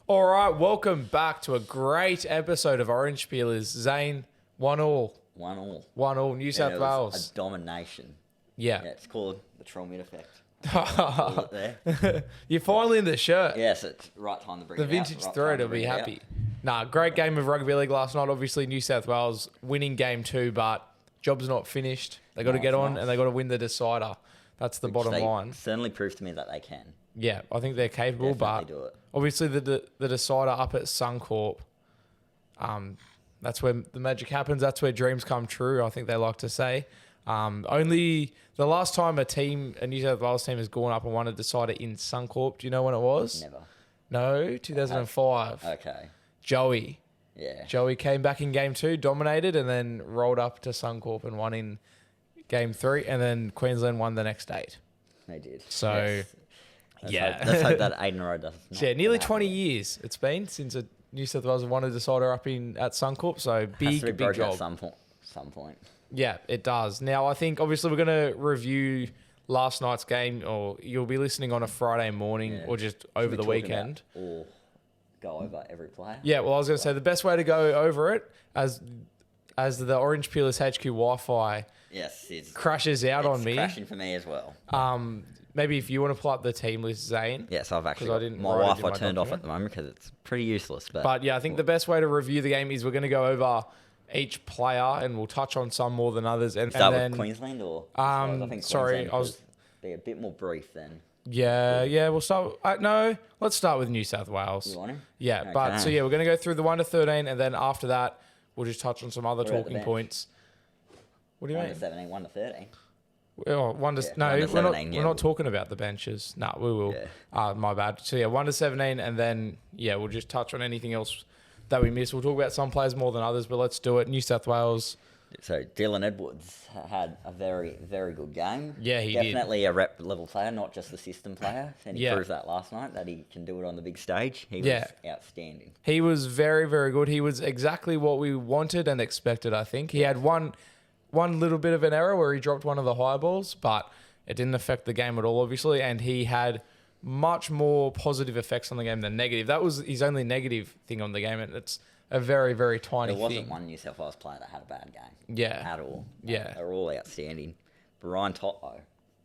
All right, welcome back to a great episode of Orange Peelers. Zane, 1-1. 1-1. New South It was Wales. a domination. Yeah. It's called the Trollman effect. Call it there. You're finally in the shirt. Yes, it's right time to bring The it out. vintage Right thread time to will be bring it out. happy. Nah, great game of rugby league last night. Obviously, New South Wales winning game 2, but job's not finished. They got to No, get it's on nice. and they got to win the decider. That's the Which bottom they line. certainly proved to me that they can. Yeah, I think they're capable, Definitely but do it. obviously the decider up at Suncorp, that's where the magic happens. That's where dreams come true, I think they like to say. Only the last time a New South Wales team has gone up and won a decider in Suncorp, do you know when it was? Never. No, 2005. Okay. Joey Yeah. came back in game 2, dominated, and then rolled up to Suncorp and won in game 3, and then Queensland won the next 8. They did. So, Yes. yeah. Let's hope that 8 in a row does. Yeah, nearly 20 years it's been since a New South Wales have won a decider up at Suncorp. So big broken job. at some point. Yeah, it does. Now I think obviously we're going to review last night's game, or you'll be listening on a Friday morning Yeah. or just Should over we the talk weekend. about or go over every player. Yeah, well I was going to say the best way to go over it as the Orange Peelers HQ Wi-Fi Yes, it's crashes out on me. crashing for me as well. Maybe if you want to pull up the team list, Zane. Yes, I've actually 'Cause I got didn't my write it in Wi-Fi my turned off document. at the moment because it's pretty useless. But yeah, I think the best way to review the game is we're going to go over each player and we'll touch on some more than others. And start then, with Queensland or sorry, Queensland I was- could be a bit more brief than yeah, we'll start. No, let's start with New South Wales. you want to. Yeah, but so Okay. yeah, we're going to go through the 1 to 13, and then after that, we'll just touch on some other What about the talking bench? points. What do you 1 mean? to 17, 1 to 13. Oh, one to, Yeah, no, 1 to we're not. 17, We're yeah. not talking about the benches. No, we will. Yeah. My bad. So yeah, 1 to 17, and then yeah, we'll just touch on anything else that we missed. We'll talk about some players more than others, but let's do it. New South Wales. So Dylan Edwards had a very, very good game. Yeah, he did. Definitely a rep level player, not just the system player. And he Yeah. proved that last night that he can do it on the big stage. He Yeah. was outstanding. He was very, very good. He was exactly what we wanted and expected, I think. He had one little bit of an error where he dropped one of the high balls, but it didn't affect the game at all, obviously. And he had much more positive effects on the game than negative. That was his only negative thing on the game, and it's a very, very tiny There wasn't thing. one New South Wales player that had a bad game. Yeah. At all. Yeah. They're all outstanding. Brian Toto,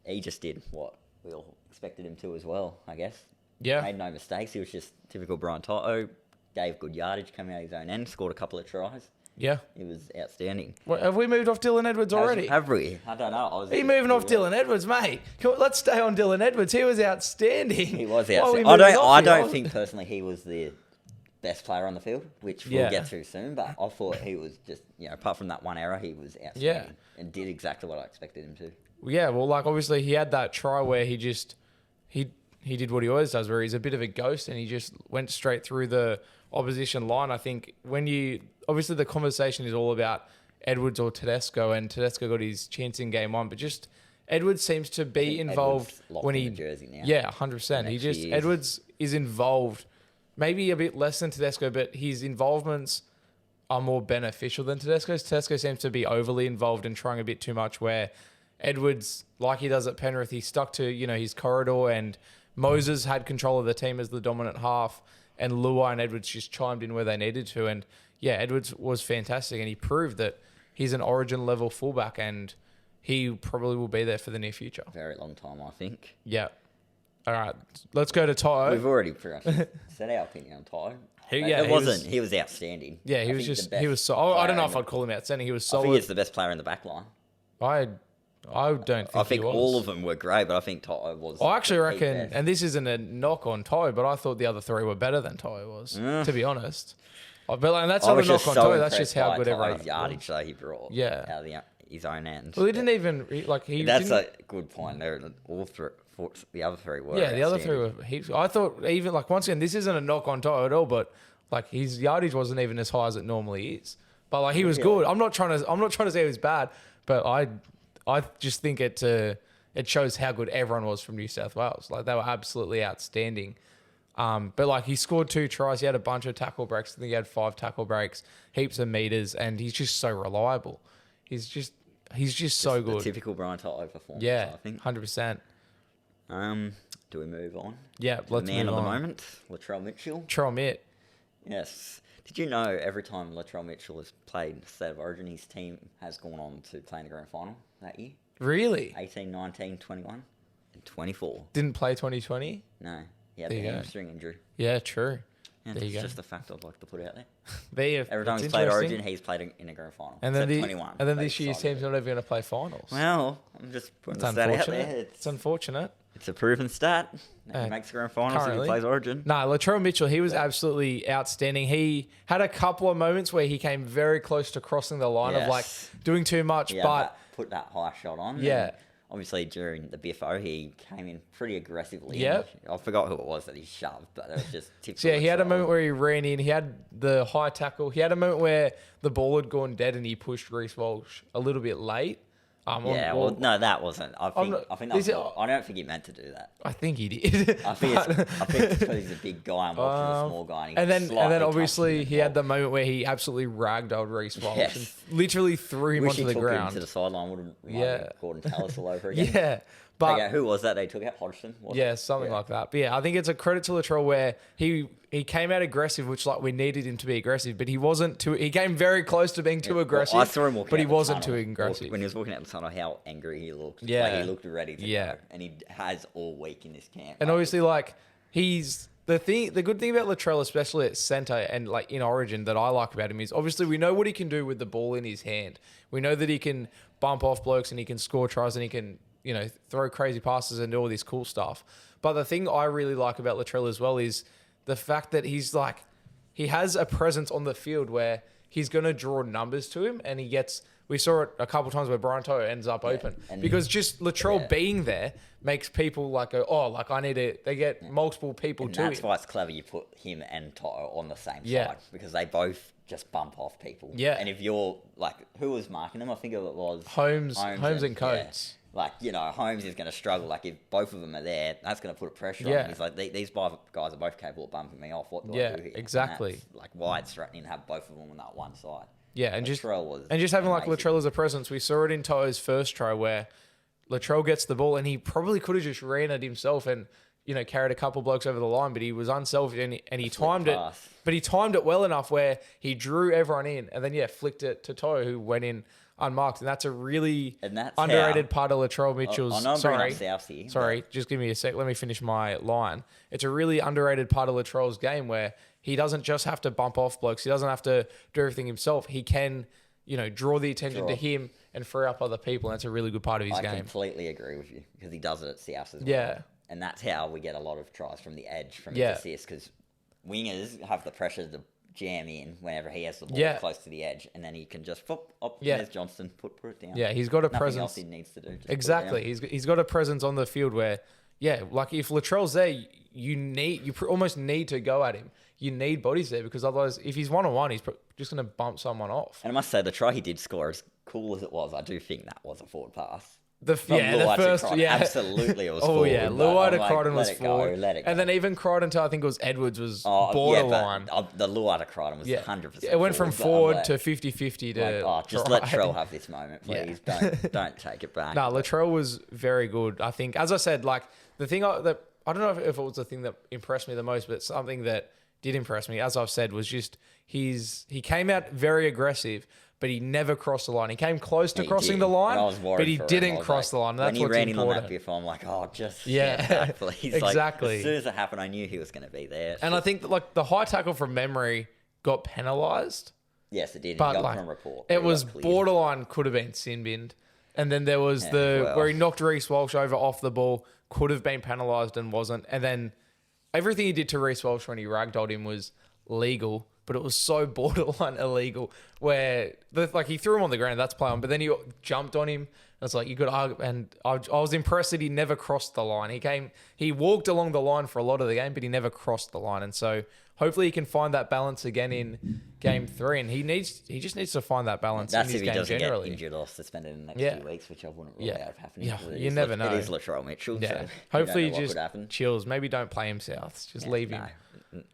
he just did what we all expected him to as well, I guess. Yeah. Made no mistakes. He was just typical Brian Toto. Gave good yardage coming out of his own end. Scored a couple of tries. Yeah. It was outstanding. Well, have we moved off Dylan Edwards already? Have we? I don't know. Are you moving off Dylan Edwards, mate? Come on, let's stay on Dylan Edwards. He was outstanding. He was Why are we outstanding. moving off I him? don't think personally he was the best player on the field, which Yeah. we'll get to soon. But I thought he was just, apart from that one error, he was outstanding. Yeah. And did exactly what I expected him to. Yeah, well, like obviously he had that try where he did what he always does, where he's a bit of a ghost and he just went straight through the opposition line. I think obviously the conversation is all about Edwards or Tedesco, and Tedesco got his chance in game 1, but just Edwards seems to be think involved Edwards locked when in he the jersey now. Yeah, 100%. He Next just years. Edwards is involved, maybe a bit less than Tedesco, but his involvements are more beneficial than Tedesco's. Tedesco seems to be overly involved and trying a bit too much, where Edwards, like he does at Penrith, he stuck to, his corridor, and Moses had control of the team as the dominant half, and Luai and Edwards just chimed in where they needed to. And yeah, Edwards was fantastic, and he proved that he's an origin level fullback, and he probably will be there for the near future. Very long time, I think. Yeah. All right, let's go to Toto. We've already pretty much said our opinion on Toto. He was outstanding. Yeah, he I was think just, the he best was so, I don't know player if in I'd call him outstanding. He was I think solid. he's the best player in the back line. I don't think I think he was. all of them were great, but I think Toto was. I actually the reckon, best. and this isn't a knock on Toi, but I thought the other 3 were better than Toi was, to be honest. But and that's I not a was knock just on so Toi. That's impressed just how by good everyone. Toto's yardage that he brought. Yeah. Out of his own end. Well, he didn't even he. That's didn't, a good point. They're all three. The other 3 were. yeah, the other 3 outstanding. were heaps. I thought even once again, this isn't a knock on Toi at all, but his yardage wasn't even as high as it normally is. But he was good. I'm not trying to say he was bad, but I just think it shows how good everyone was from New South Wales. They were absolutely outstanding. But he scored 2 tries. He had a bunch of tackle breaks. I think he had 5 tackle breaks, heaps of meters, and he's just so reliable. He's just so The good. typical Brian Toto performance. Yeah, I think. 100%. Do we move on? Yeah, To let's the man move of the on. moment, Latrell Mitchell. Latrell Mitt. Yes. Did you know every time Latrell Mitchell has played State of Origin, his team has gone on to play in the grand final that year? Really? 18, 19, 21, and 24. Didn't play 2020? No, he had There the you go. hamstring injury. Yeah, true. And There you it's go. just a fact I'd like to put out there. There, Every time that's he's played interesting. Origin, he's played in a grand final. And then, Except 21. and then they this year's decided team's to. not even going to play finals. Well, I'm just putting It's the stat out unfortunate. there. It's unfortunate. It's a proven stat. He makes the grand finals if he currently. plays Origin. No, Latrell Mitchell, he was absolutely outstanding. He had a couple of moments where he came very close to crossing the line of like Yes. doing too much, Yeah, but put that high shot on. Yeah. And obviously, during the BFO, he came in pretty aggressively. Yep. I forgot who it was that he shoved, but it was just typical. so yeah, he had a Latrell. moment where he ran in. He had the high tackle. He had a moment where the ball had gone dead and he pushed Reece Walsh a little bit late. Yeah, well, no, that wasn't. I think not- that was is it- I don't think he meant to do that. I think he did. I think it's because he's a big guy and watching a small guy. And then slightly obviously touched him he had the moment where he absolutely ragdolled Reece Walsh Yes. and literally threw him Wish onto he the took him ground. to the sideline. Would have Yeah. Gordon Tallis all over again. Yeah, but Okay, who was that they took out? Hodgson? Was yeah, it? something like that. But yeah, I think it's a credit to Latrell where he came out aggressive, which like we needed him to be aggressive, but he wasn't too. He came very close to being too Well, aggressive. I saw him walking but he out the wasn't tunnel. too aggressive. When he was walking out the tunnel, how angry he looked. Yeah. Like, he looked ready to Yeah. go. And he has all week in this camp. And Like, obviously, like he's the good thing about Latrell, especially at centre and like in Origin, that I like about him is obviously we know what he can do with the ball in his hand. We know that he can bump off blokes and he can score tries and he can throw crazy passes and do all this cool stuff. But the thing I really like about Latrell as well is the fact that he has a presence on the field where he's going to draw numbers to him, and we saw it a couple of times where Brian To'o ends up open and because just Latrell being there makes people like go, oh, like I need it. They get multiple people and to that's him. why it's clever you put him and Toto on the same Yeah. side. Because they both just bump off people. Yeah. And if you're, like, who was marking them? I think it was... Holmes and Coates. Yeah. Like, Holmes is going to struggle. Like, if both of them are there, that's going to put pressure on Yeah. him. He's like, these guys are both capable of bumping me off. What do I Yeah, do here? And exactly. that's, like, why it's threatening to have both of them on that one side. Yeah, and just Latrell having like amazing. Latrell as a presence, we saw it in To'o's first try where Latrell gets the ball and he probably could have just ran it himself and carried a couple blokes over the line, but he was unselfish and he timed it. pass. But he timed it well enough where he drew everyone in and then flicked it to To'o who went in unmarked, and that's a really And that's underrated how- part of Latrell Mitchell's. I know I'm bringing Sorry, up South here, sorry, just give me a sec. Let me finish my line. It's a really underrated part of Latrell's game where he doesn't just have to bump off blokes. He doesn't have to do everything himself. He can, draw the attention to him and free up other people. And that's a really good part of his I game. completely agree with you because he does it at South as well. Yeah. And that's how we get a lot of tries from the edge, from Yeah. his assists, because wingers have the pressure to jam in whenever he has the ball Yeah. close to the edge, and then he can just Yeah. there's Johnston, put it down. Yeah, he's got a Nothing presence. else he needs to do. Just put it Exactly. down. He's got a presence on the field where, like if Latrell's there, almost need to go at him. You need bodies there because otherwise, if he's one-on-one, he's just going to bump someone off. And I must say, the try he did score, as cool as it was, I do think that was a forward pass. The Luai to first, Crichton, absolutely it was Oh forward, yeah, but Luai I'm to like, Crichton let was it go, forward, let it go. and then even Crichton to I think it was Edwards was Oh, borderline. Yeah, but the Luai to Crichton was 100%. It went from forward forward to 50-50 to. just try. let Trell have this moment, please. Don't take it back. No, Latrell was very good. I think, as I said, like the thing that I don't know if it was the thing that impressed me the most, but something that did impress me, as I've said, was just he came out very aggressive, but he never crossed the line. He came close to He crossing did, the and line, I was worried but he for him. I didn't was cross like, the line. That's when he what's ran in on important. that before, I'm like, oh, just Yeah. step back, please. Exactly. Like, as soon as it happened, I knew he was going to be there. And I think that, like the high tackle from memory got penalised. Yes, it did. But It got like, from report. it was got cleared. borderline could have been sin binned. And then there was where he knocked Reece Walsh over off the ball, could have been penalised and wasn't. And then everything he did to Reece Walsh when he ragdolled him was legal, but it was so borderline illegal where he threw him on the ground, that's play on, but then he jumped on him. It's like you could argue, and I was impressed that he never crossed the line. He walked along the line for a lot of the game, but he never crossed the line. And so hopefully he can find that balance again in game 3. And he just needs to find that balance That's in his if he game doesn't generally. get injured or suspended in the next few weeks, which I wouldn't rule out happening. Yeah, It you is never know. It is Latrell Mitchell. Yeah, So hopefully you he don't know what just could happen. chills. Maybe don't play him south. Just leave him.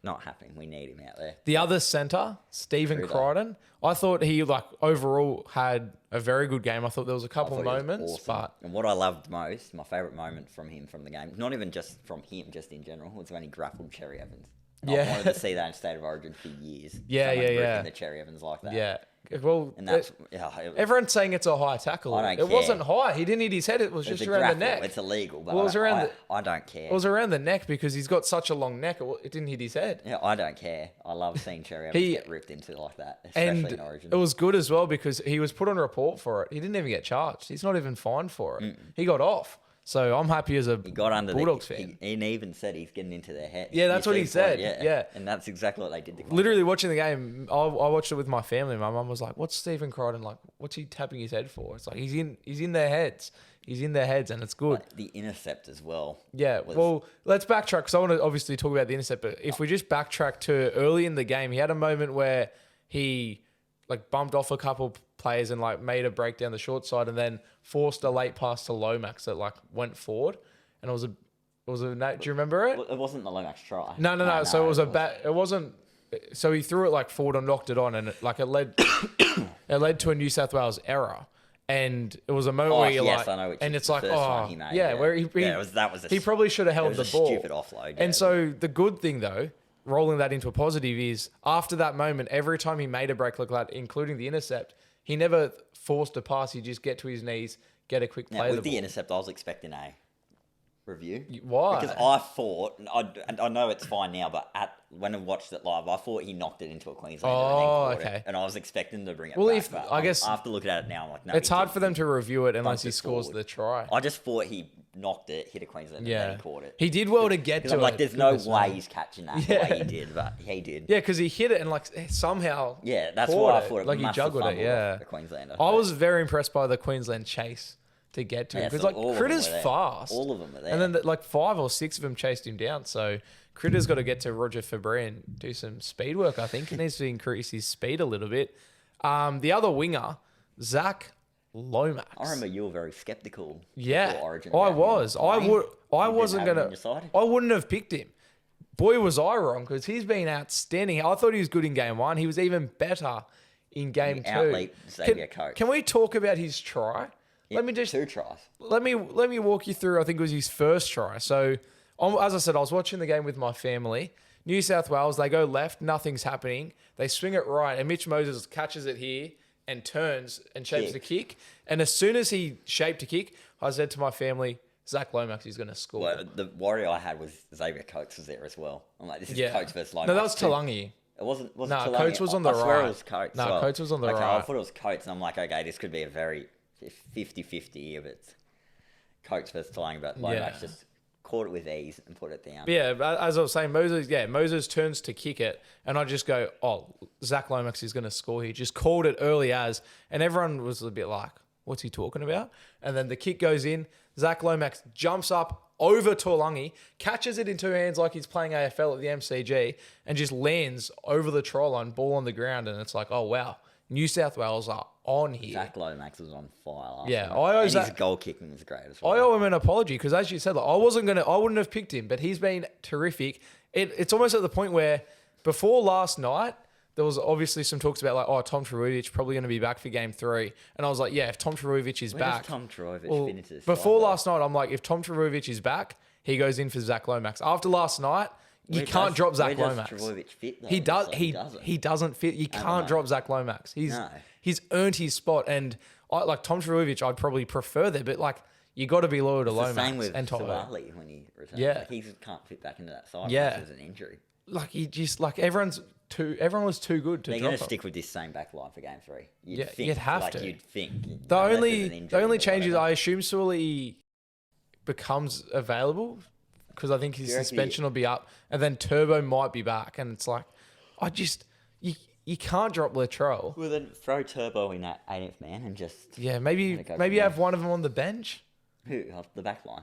not happening. We need him out there. The other centre, Stephen True that. Crichton, I thought he overall had a very good game. I thought there was a couple I of thought he was moments, awesome. but And what I loved most, my favourite moment from him from the game, not even just from him, just in general, was when he grappled Cherry Evans. Yeah. I wanted to see that in State of Origin for years. Yeah, Someone yeah. gripping the Cherry Evans like that. yeah. Well, And that's it was, everyone's saying it's a high tackle. I don't It wasn't care. hght. He didn't hit his head. It was it's just a around grapple. the neck. It's illegal, but Well, it was around I don't care. It was around the neck because he's got such a long neck. It didn't hit his head. Yeah, I don't care. I love seeing Cherry Evans He- get ripped into like that, especially And in Origin. it was good as well because he was put on report for it. He didn't even get charged. He's not even fined for it. He got off. So I'm happy as a He got under Bulldogs the, fan. He even said he's getting into their head. Yeah, that's You what he see point, said. Yeah. And that's exactly what they did. To Literally watching the game, I watched it with my family. My mum was like, "What's Stephen Crichton like? What's he tapping his head for?" It's like he's in their heads. He's in their heads, and it's good. Like, the intercept as well. Yeah, well, let's backtrack because I want to obviously talk about the intercept. But if we just backtrack to early in the game, he had a moment where he bumped off a couple players and made a break down the short side, and then forced a late pass to Lomax that went forward, and it was a. Do you remember it? Well, it wasn't the Lomax try. No. So it was a bat. It wasn't. So he threw it forward and knocked it on, and it led. It led to a New South Wales error, and it was a moment where you're yes, I know which and is it's the like, first oh, one he made, yeah, where that was a he probably should have held it the was a ball. stupid offload. Yeah. And so the good thing though, rolling that into a positive is after that moment, every time he made a break like that, including the intercept, he never forced a pass. He just get to his knees, get a quick play. Now, of with the the ball. intercept, I was expecting a review. Why? Because I thought, and I know it's fine now, but when I watched it live, I thought he knocked it into a Queenslander and then caught okay. it, and I was expecting to bring it Well, back. if- but I guess- after looking at it now, I'm like, no, It's he hard didn't. for them to review it unless he it scores forward. the try. I just thought he knocked it, hit a Queenslander, and then Yeah, he caught it. he did well to get Because to I'm like, it. there's no Goodness way me. he's catching that the Yeah. way he did, but he did. Yeah, because he hit it and somehow. Yeah, that's caught what I it. thought. It Like he must have juggled it. fumbled Yeah, off the Queenslander. I but- was very impressed by the Queensland chase to get to him Yeah, because so all of them Critter's were there. fast. All of them were there. And then 5 or 6 of them chased him down. So Critter's got to get to Roger Fabry and do some speed work. I think he needs to increase his speed a little bit. The other winger, Zach Lomax. I remember you were very skeptical. Yeah, before Origin I about him was. I playing. would. I You didn't wasn't have him gonna. on your side? I wouldn't have picked him. Boy, was I wrong because he's been outstanding. I thought he was good in game 1. He was even better in game 2. Outleaped Xavier Coates. Can we talk about his try? Yeah, Let me just 2 tries. let me walk you through. I think it was his first try. So, as I said, I was watching the game with my family. New South Wales, they go left, nothing's happening. They swing it right, and Mitch Moses catches it here and turns and shapes the kick. And as soon as he shaped a kick, I said to my family, Zach Lomax is going to score. Well, the worry I had was Xavier Coates was there as well. I'm like, this is Coates versus Lomax. No, that was Talangi. It wasn't. Was No, it Talangi? Coates was on the I swear right. it was Coates. No, as well. Coates was on the okay, I right. thought it was Coates, and I'm like, okay, this could be a very 50-50 if it's Coates versus Talangi, but Lomax just caught it with ease and put it down. Yeah, as I was saying, Moses turns to kick it, and I just go, oh, Zach Lomax is going to score here. Just called it early as, and everyone was a bit like, what's he talking about? And then the kick goes in. Zach Lomax jumps up over Talangi, catches it in 2 hands like he's playing AFL at the MCG, and just lands over the try line, ball on the ground, and it's like, oh, wow. New South Wales are on here. Zach Lomax was on fire. Last Yeah, night. his goal kicking was great as well. I owe him an apology because, as you said, I wouldn't have picked him, but he's been terrific. It's almost at the point where before last night, there was obviously some talks about Tom Trbojevic probably going to be back for game 3, and I was like, yeah, if Tom Trbojevic is Where back, does Tom Trbojevic fit into this before side, though? last night, I'm like, if Tom Trbojevic is back, he goes in for Zach Lomax. After last night, you Where can't does- drop Zach where does Lomax. Trbojevic fit, though? He does. It's like doesn't. He doesn't fit. You can't know. drop Zach Lomax. He's earned his spot, and Tom Trbojevic, I'd probably prefer there, but you got to be loyal to It's Lomax the same with and Toto. Savali when he returns. Yeah. Like, he just can't fit back into that side. Yeah. It was an injury. Everyone was too good to They're drop going to him. stick with this same back line for game 3. You'd have to. You'd think. The unless there's an only injury or change is whatever. I assume Sully becomes available because I think his You reckon suspension will be up, and then Turbo might be back, and it's like you can't drop Latrell. Well, then throw Turbo in that 18th man and just... Yeah, maybe Gotta go maybe from have one of them on the bench. Who? The back line?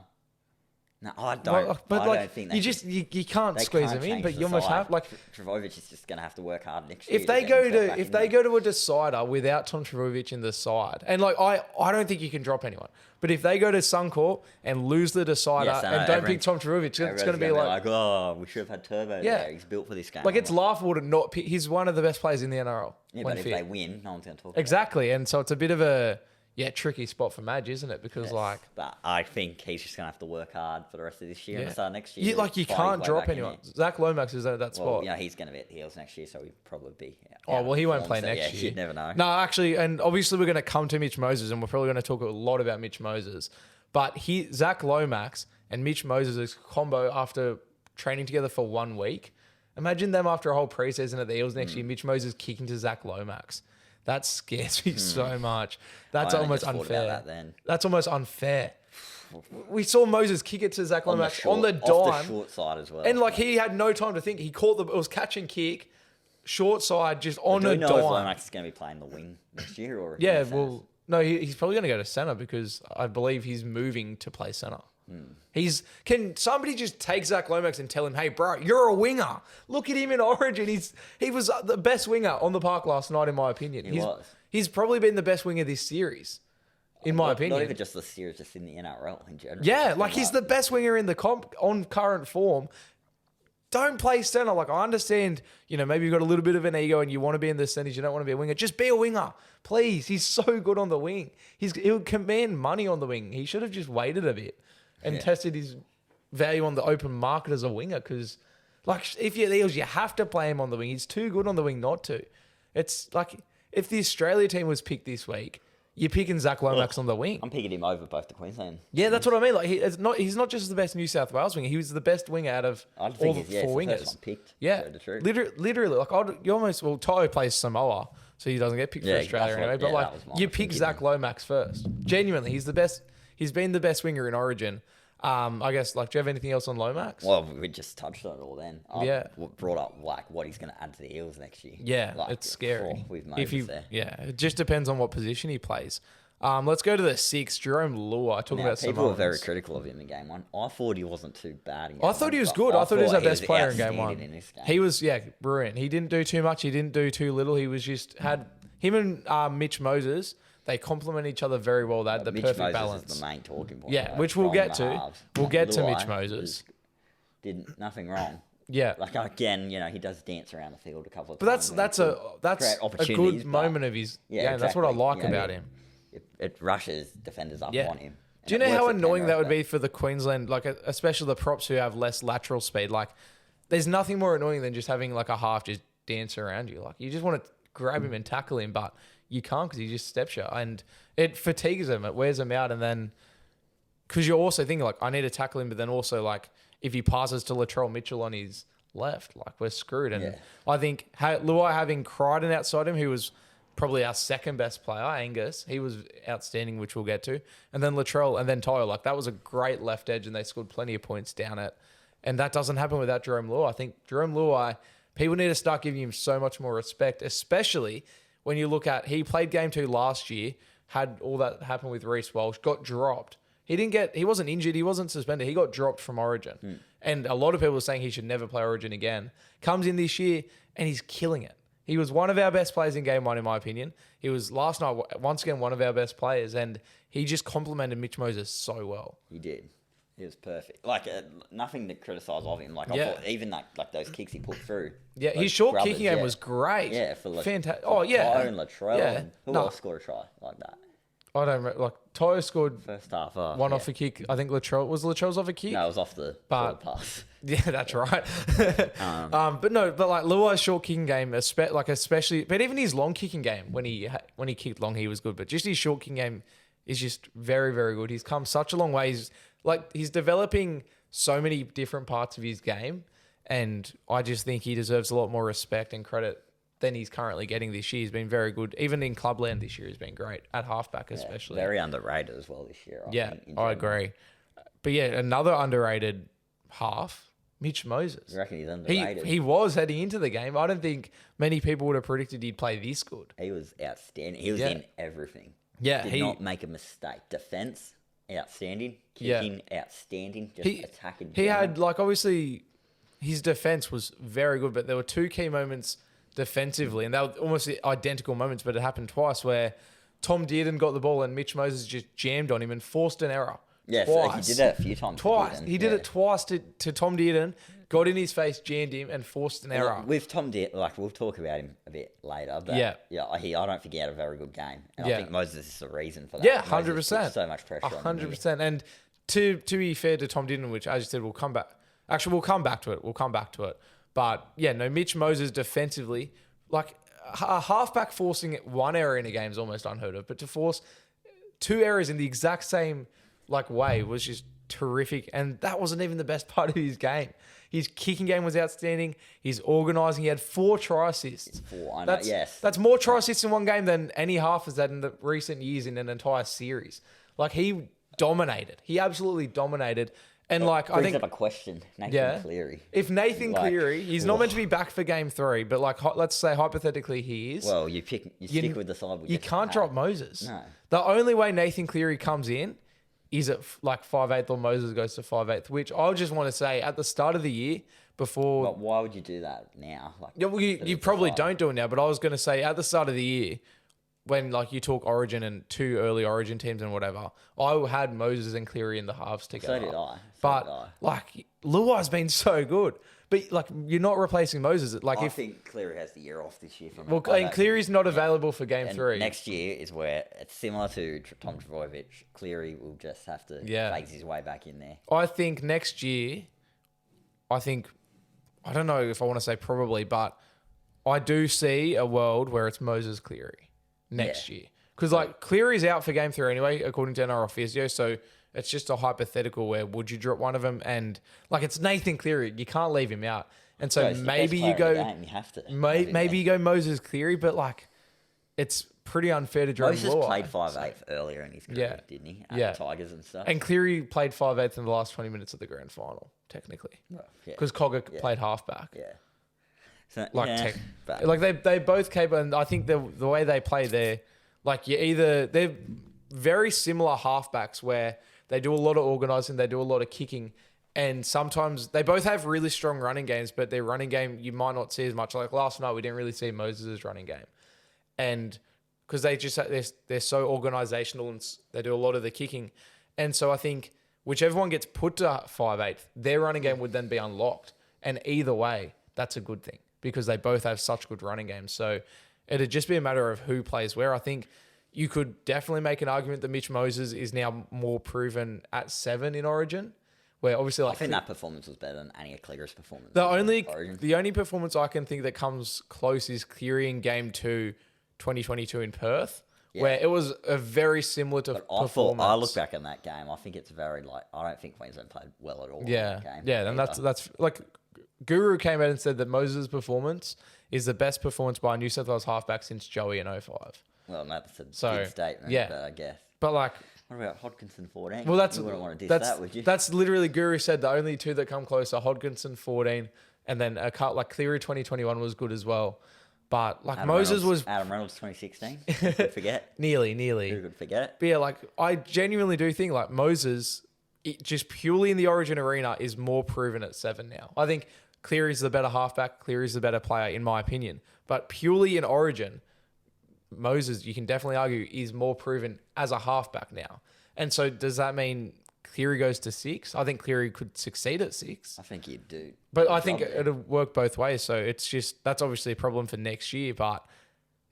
No, I don't. But I like, don't think you can't squeeze him in, but you almost have like. Trbojevic is just going to have to work hard next year. If they go to a decider without Tom Trbojevic in the side, and like I don't think you can drop anyone. But if they go to Suncorp and lose the decider and don't pick Tom Trbojevic, it's going to be like, oh, we should have had Turbo there. He's built for this game. Like, it's laughable to not pick. He's one of the best players in the NRL. Yeah, but if they win, no one's going to talk exactly. And so it's a bit of a tricky spot for Madge, isn't it? Because but I think he's just going to have to work hard for the rest of this year and the start of next year. You can't drop anyone. Zach Lomax is at that spot. Well, he's going to be at the Eels next year, so he'll probably be. He won't play next year. You never know. No, actually, and obviously we're going to come to Mitch Moses, and we're probably going to talk a lot about Mitch Moses. But Zach Lomax and Mitch Moses' combo after training together for 1 week. Imagine them after a whole preseason at the Eels next year. Mitch Moses kicking to Zach Lomax. That scares me so much. That's almost unfair. That's almost unfair. We saw Moses kick it to Zach Lomax on the dime. Off the short side as well. And like, he had no time to think. He caught it was catch and kick, short side, just on a dime. Do you know if Lomax is going to be playing the wing next year? Or no, he's probably going to go to centre because I believe he's moving to play centre. Can somebody just take Zach Lomax and tell him, hey, bro, you're a winger. Look at him in Origin. He was the best winger on the park last night, in my opinion. He's probably been the best winger this series, in my opinion. Not even just the series, just in the NRL in general. Yeah, like he's the best winger in the comp on current form. Don't play centre. Like, I understand, maybe you've got a little bit of an ego and you want to be in the centres. You don't want to be a winger. Just be a winger, please. He's so good on the wing. He'll command money on the wing. He should have just waited a bit and tested his value on the open market as a winger. Because, like, if you're the Eels, you have to play him on the wing. He's too good on the wing not to. It's like, if the Australia team was picked this week, you're picking Zach Lomax on the wing. I'm picking him over both the Queensland. Yeah, that's what I mean. Like, he's not just the best New South Wales winger. He was the best winger out of all the four wingers. Picked, yeah, literally. Like, Tayo plays Samoa, so he doesn't get picked for Australia anyway. But you pick Zach Lomax first. Genuinely, he's the best. He's been the best winger in Origin. I guess, do you have anything else on Lomax? Well, we just touched on it all then. Brought up, what he's going to add to the Eels next year. Yeah, it's scary. It just depends on what position he plays. Let's go to the 6. Jerome Luai. People were very critical of him in game 1. I thought he wasn't too bad in game 1. I thought he was good. I thought he was our best player in game 1. He was, brilliant. He didn't do too much. He didn't do too little. He was just had him and Mitch Moses. They complement each other very well. They had the perfect balance. Is the main talking point. Yeah, which we'll get to. We'll get to Mitch Moses. Did nothing wrong. Yeah. Like, again, he does dance around the field a couple of times. But that's a good moment of his. Yeah, that's what I like about him. It rushes defenders up on him. Do you know how annoying that would be for the Queensland, especially the props who have less lateral speed? Like, there's nothing more annoying than just having a half just dance around you. Like, you just want to grab him and tackle him, but you can't because he just steps you. And it fatigues him. It wears him out. And then, because you're also thinking, I need to tackle him, but then also, if he passes to Latrell Mitchell on his left, we're screwed. And I think Luai having Crichton outside him, who was probably our second best player, Angus, he was outstanding, which we'll get to. And then Latrell and then Tayo, that was a great left edge and they scored plenty of points down it. And that doesn't happen without Jerome Luai. I think Jerome Luai, people need to start giving him so much more respect, especially when you look at, he played game 2 last year, had all that happen with Reece Walsh, got dropped. He wasn't injured, he wasn't suspended, he got dropped from Origin. And a lot of people were saying he should never play Origin again. Comes in this year and he's killing it. He was one of our best players in game 1, in my opinion. He was last night, once again, one of our best players, and he just complimented Mitch Moses so well. He did. He was perfect. Nothing to criticise of him. I thought even those kicks he put through. Yeah, his short kicking game was great. Yeah, for fantastic. Tayo and Latrell. Yeah. And who else scored a try like that? I don't remember. Tayo scored first half. One off a kick. I think Latrell's off a kick. No, it was off the pass. Yeah, that's right. But Luai's short kicking game, especially, but even his long kicking game, when he kicked long, he was good. But just his short kicking game is just very, very good. He's come such a long way. He's developing so many different parts of his game, and I just think he deserves a lot more respect and credit than he's currently getting this year. He's been very good. Even in Clubland this year, he's been great. At halfback especially. Very underrated as well this year. I agree. But another underrated half, Mitch Moses. You reckon he's underrated? He was heading into the game. I don't think many people would have predicted he'd play this good. He was outstanding. He was in everything. Yeah. Did not make a mistake. Defense, outstanding. Yeah. Kicking, outstanding. Just attacking. He had, like, obviously, his defense was very good, but there were two key moments defensively, and they were almost identical moments, but it happened twice where Tom Dearden got the ball and Mitch Moses just jammed on him and forced an error. Yeah, twice. he did that a few times. Twice. He did it twice to Tom Dearden, got in his face, jammed him, and forced an error. With Tom Dearden, like, we'll talk about him a bit later. But I don't think he had a very good game. And I think Moses is the reason for that. Yeah, 100%. So much pressure on him. 100%. And to be fair to Tom Dearden, which, as you said, we'll come back. Actually, we'll come back to it. But, yeah, no, Mitch Moses defensively, like, a halfback forcing one error in a game is almost unheard of. But to force two errors in the exact same, like, way was just terrific. And that wasn't even the best part of his game. His kicking game was outstanding. His organising, he had 4 try assists. 4, I know, yes. That's more try assists in one game than any half has had in the recent years in an entire series. Like, he dominated. He absolutely dominated. And, like, I think... up a question. Nathan Cleary. If Nathan Cleary, he's not meant to be back for game 3, but, like, let's say hypothetically he is. Well, you stick with the side. You can't drop Moses. No. The only way Nathan Cleary comes in is at, like, 5'8", or Moses goes to 5'8", which I just want to say at the start of the year before... But why would you do that now? Like, yeah, well, you probably don't do it now, but I was going to say at the start of the year, when, like, you talk Origin and 2 early Origin teams and whatever, I had Moses and Cleary in the halves together. So did I. But like, Luai's been so good. But, like, you're not replacing Moses. Like, I think Cleary has the year off this year. And Cleary's not available for game 3. Next year is where it's similar to Tom Trbojevic. Cleary will just have to phase his way back in there. I think next year, I don't know if I want to say probably, but I do see a world where it's Moses Cleary next year. Because, like, Cleary's out for game 3 anyway, according to NRL Physio. So it's just a hypothetical where would you drop one of them? And, like, it's Nathan Cleary. You can't leave him out. And so maybe you go... You have to. Maybe you go Moses Cleary, but, like, it's pretty unfair to drop Moses played 5'8" earlier in his career, didn't he? At the Tigers and stuff. And Cleary played 5'8" in the last 20 minutes of the grand final, technically. Because Cogger played halfback. Yeah. So, they both capable, and I think the way they play, they're very similar halfbacks where they do a lot of organising, they do a lot of kicking, and sometimes they both have really strong running games, but their running game you might not see as much. Like last night, we didn't really see Moses' running game, and because they're so organisational and they do a lot of the kicking, and so I think whichever one gets put to 5'8", their running game would then be unlocked, and either way, that's a good thing because they both have such good running games. So it'd just be a matter of who plays where. I think you could definitely make an argument that Mitch Moses is now more proven at 7 in Origin, where obviously, like, I think that performance was better than Ania Cleary's performance. The only performance I can think that comes close is Cleary in Game 2, 2022 in Perth, where it was a very similar to performance. I look back on that game. I think it's very I don't think Queensland played well at all. Yeah, in that game yeah, and that's like Guru came out and said that Moses' performance is the best performance by a New South Wales halfback since Joey in 05. Well, that's a big statement, but I guess. But, like... What about Hodgkinson 14? Well, you wouldn't want to diss that, would you? That's literally Guru said the only 2 that come close are Hodgkinson 14 and then Cleary 2021 was good as well. But, like, Adam Reynolds 2016. Who could forget? Nearly. Who could forget? But, yeah, like, I genuinely do think, like, Moses, just purely in the Origin arena, is more proven at 7 now. I think Cleary's the better halfback. Cleary's the better player, in my opinion. But purely in Origin... Moses, you can definitely argue, is more proven as a halfback now. And so does that mean Cleary goes to 6? I think Cleary could succeed at 6. I think he'd do. But I think it'll work both ways. So it's just, that's obviously a problem for next year, but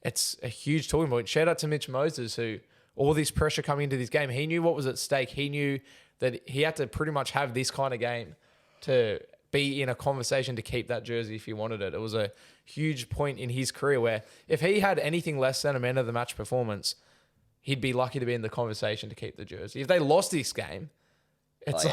it's a huge talking point. Shout out to Mitch Moses, who all this pressure coming into this game, he knew what was at stake. He knew that he had to pretty much have this kind of game to be in a conversation to keep that jersey if he wanted it. It was a huge point in his career where if he had anything less than a man of the match performance, he'd be lucky to be in the conversation to keep the jersey. If they lost this game, it's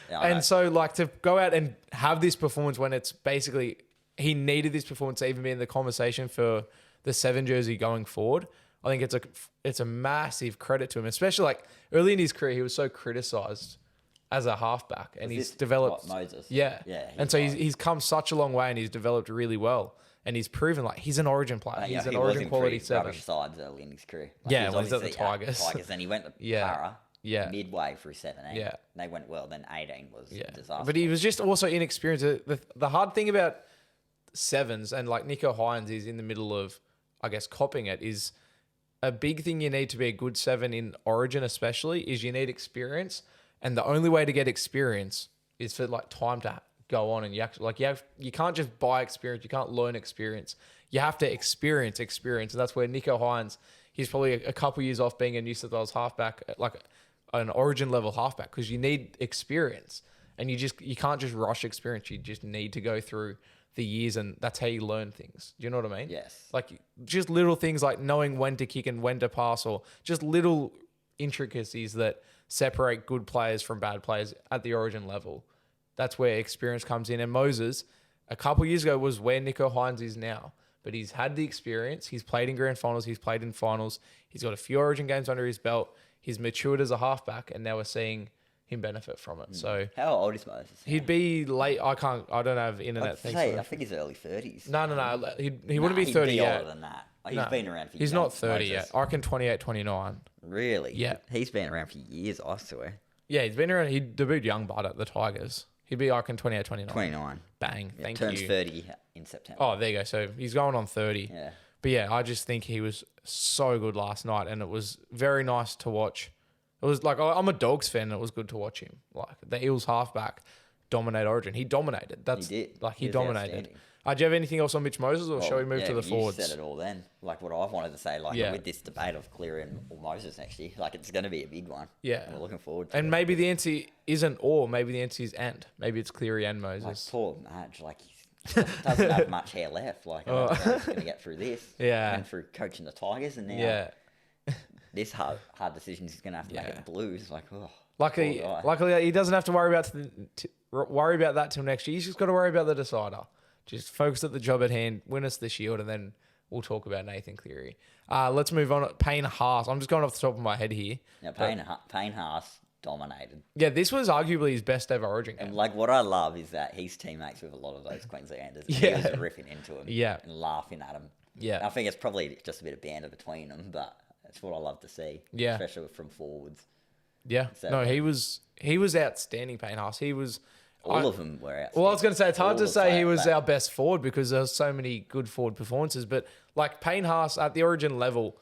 and so, like, to go out and have this performance when it's basically he needed this performance to even be in the conversation for the 7 jersey going forward. I think it's a massive credit to him, especially like early in his career, he was so criticized as a halfback, and he's developed Moses. Yeah. And so he's come such a long way, and he's developed really well, and he's proven like he's an Origin player. He's an Origin quality 7. Sides early in his career. When he's at the Tigers. Then he went to Para, midway through 17. Yeah. They went well. Then 18 was a disaster. But he was just also inexperienced. The hard thing about sevens and like Nico Hines is in the middle of, I guess, copying it is a big thing you need to be a good seven in Origin, especially, is you need experience. And the only way to get experience is for like time to go on, and you actually you can't just buy experience. You can't learn experience. You have to experience, and that's where Nico Hines, he's probably a couple years off being a New South Wales halfback, like an Origin level halfback, because you need experience, and you can't just rush experience. You just need to go through the years, and that's how you learn things. Do you know what I mean? Yes. Like just little things like knowing when to kick and when to pass, or just little intricacies that separate good players from bad players at the Origin level. That's where experience comes in. And Moses, a couple years ago, was where Nico Hines is now. But he's had the experience. He's played in grand finals. He's played in finals. He's got a few Origin games under his belt. He's matured as a halfback, and now we're seeing him benefit from it. So how old is Moses? He'd be late. I don't have internet things. I think he's early 30s. No. He wouldn't be 30 yet. yet. Older than that. He's been around for years. He's not 30 yet. I reckon 28, 29. Really? Yeah. He's been around for years, I swear. Yeah, he's been around. He debuted young bud at the Tigers. He'd be, I reckon, 28, 29. 29. Bang. Yeah, Thank turns you. 30 in September. Oh, there you go. So he's going on 30. Yeah. But yeah, I just think he was so good last night, and it was very nice to watch. It was like, I'm a Dogs fan, and it was good to watch him. Like the Eels halfback dominate Origin. He dominated. He did. He dominated. Do you have anything else on Mitch Moses, or shall we move to the forwards? You said it all then. Like what I've wanted to say, with this debate of Cleary and Moses next year, like it's going to be a big one. Yeah. And we're looking forward to and it. maybe the answer isn't or, maybe the answer is and. Maybe it's Cleary and Moses. Like poor Madge, he doesn't have much hair left. Like I don't know how he's going to get through this. Yeah. And through coaching the Tigers, and now this hard decision he's going to have to make at the Blues. Like, oh. Luckily, he doesn't have to worry about that till next year. He's just got to worry about the decider. Just focus at the job at hand, win us the Shield, and then we'll talk about Nathan Cleary. Let's move on. Payne Haas. I'm just going off the top of my head here. Now, Payne Haas dominated. Yeah, this was arguably his best ever Origin game. And what I love is that he's teammates with a lot of those Queenslanders. Yeah. He was riffing into him. Yeah. And laughing at him. Yeah. And I think it's probably just a bit of banter between them, but that's what I love to see. Yeah. Especially from forwards. Yeah. So, no, he was outstanding, Payne Haas. He was... All of them were outstanding. Well, I was going to say, it's hard to say he was our best forward because there's so many good forward performances. But like Payne Haas at the Origin level,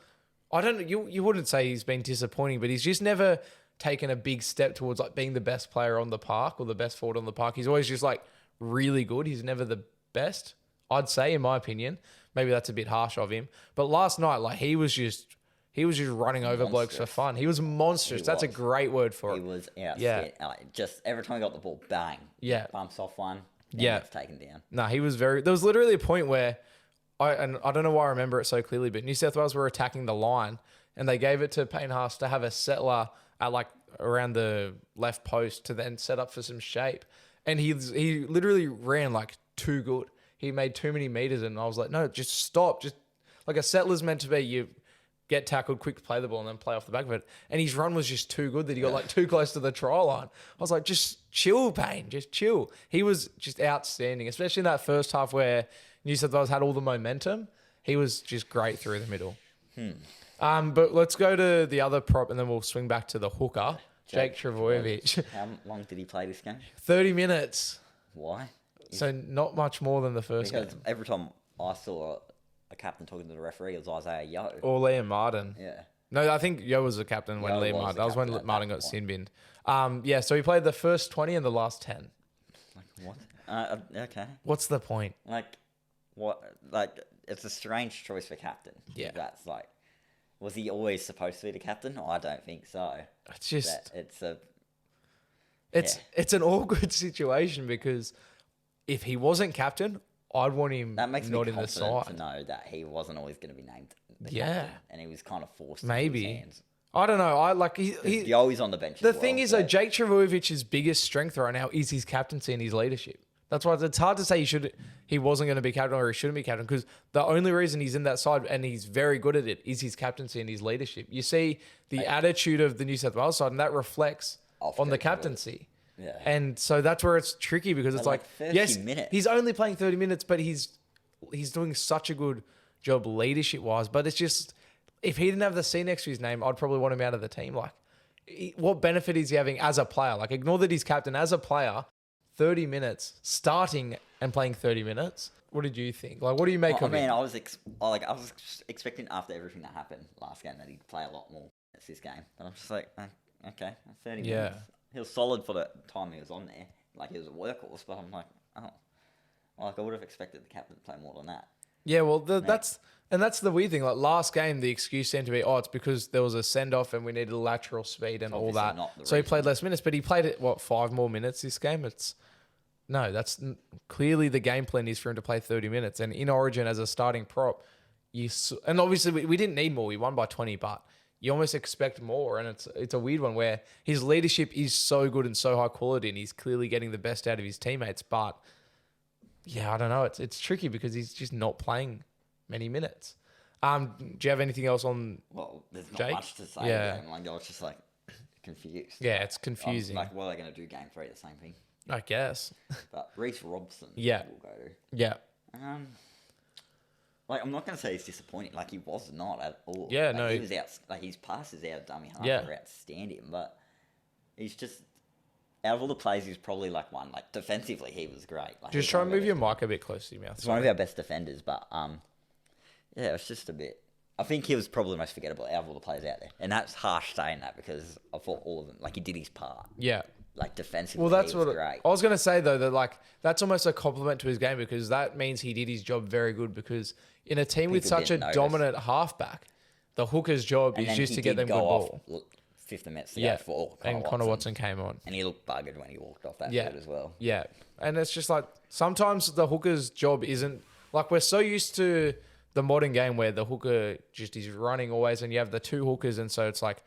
I don't. You wouldn't say he's been disappointing, but he's just never taken a big step towards like being the best player on the park or the best forward on the park. He's always just like really good. He's never the best, I'd say, in my opinion. Maybe that's a bit harsh of him. But last night, like he was just running over blokes for fun. He was monstrous. That's a great word for it. He was outstanding. Like, just every time he got the ball, bang. Yeah. Bumps off one. It's taken down. No, he was very... There was literally a point where... I don't know why I remember it so clearly, but New South Wales were attacking the line, and they gave it to Payne Haas to have a settler at like around the left post to then set up for some shape. And he literally ran like too good. He made too many meters, and I was like, no, just stop. Just like a settler's meant to be, you get tackled, quick play the ball, and then play off the back of it. And his run was just too good that he got like too close to the try line. I was like, just chill, Payne, just chill. He was just outstanding, especially in that first half where New South Wales had all the momentum. He was just great through the middle. But let's go to the other prop, and then we'll swing back to the hooker, Jake Trbojevic. How long did he play this game? 30 minutes. Why? So not much more than the first Because game. every time I saw a captain talking to the referee, it was Isaiah Yeo. Or Liam Martin. Yeah. No, I think Yo was the captain when Yeo Liam was Martin. the That was when captain at Martin that got point. sin binned. So he played the first 20 and the last 10. Like, what? Okay. What's the point? Like, what? Like, it's a strange choice for captain. Yeah. That's like, was he always supposed to be the captain? I don't think so. It's just... It's It's an awkward situation because if he wasn't captain, I'd want him that makes not me in the confident to side. know that he wasn't always going to be named the Yeah. captain, and he was kind of forced into Maybe. his hands. I don't know. I like he Yo's on the bench. the as thing well, is, though, so- Jake Trbojevic's biggest strength right now is his captaincy and his leadership. That's why it's hard to say he wasn't going to be captain or he shouldn't be captain, because the only reason he's in that side and he's very good at it is his captaincy and his leadership. You see the attitude of the New South Wales side, and that reflects on the captaincy. Yeah. And so that's where it's tricky because it's like like 30 yes, minutes. he's only playing 30 minutes, but he's doing such a good job leadership wise. But it's just, if he didn't have the C next to his name, I'd probably want him out of the team. Like, what benefit is he having as a player? Like, ignore that he's captain. As a player, 30 minutes, starting and playing 30 minutes. What did you think? Like, what do you make of it? I was expecting after everything that happened last game that he'd play a lot more this game. And I'm just like, okay, 30 minutes. He was solid for the time he was on there. Like, he was a workhorse, but I'm like, oh. Like, I would have expected the captain to play more than that. Yeah, well, that's the weird thing. Like, last game, the excuse seemed to be, it's because there was a send-off and we needed lateral speed and all that. So he played less minutes, but he played it, 5 more minutes this game? That's clearly the game plan is for him to play 30 minutes. And in Origin as a starting prop, and obviously we didn't need more. We won by 20, but you almost expect more. And it's a weird one where his leadership is so good and so high quality and he's clearly getting the best out of his teammates. But yeah, I don't know. It's tricky because he's just not playing many minutes. Do you have anything else on Well, there's not Jake? much to say. Yeah. Like, I was just like confused. Yeah, it's confusing. Like, what are they going to do game 3? The same thing. I guess. But Reece Robson, Yeah. we'll go to. Yeah. Like, I'm not going to say he's disappointing. Like, he was not at all. Yeah, like, no. He was his passes out of dummy half Yeah. were outstanding, but he's just, out of all the players, he's probably like one. Like, defensively, he was great. Like, Just try and move your mic a bit closer to your mouth. He's one of our best defenders, but, yeah, it's just a bit. I think he was probably the most forgettable out of all the players out there. And that's harsh saying that because I thought all of them, like, he did his part. Yeah. Like, defensively, Well, that's he was what great. I was going to say, though, that like that's almost a compliment to his game because that means he did his job very good because in a team with People such a didn't notice. dominant halfback, the hooker's job And is then just he to get did them good go ball. off 50 minutes to Yeah. go for Connor Watson came on. And he looked buggered when he walked off that Yeah. field as well. Yeah. And it's just like sometimes the hooker's job isn't like we're so used to the modern game where the hooker just is running always and you have the two hookers. And so it's like,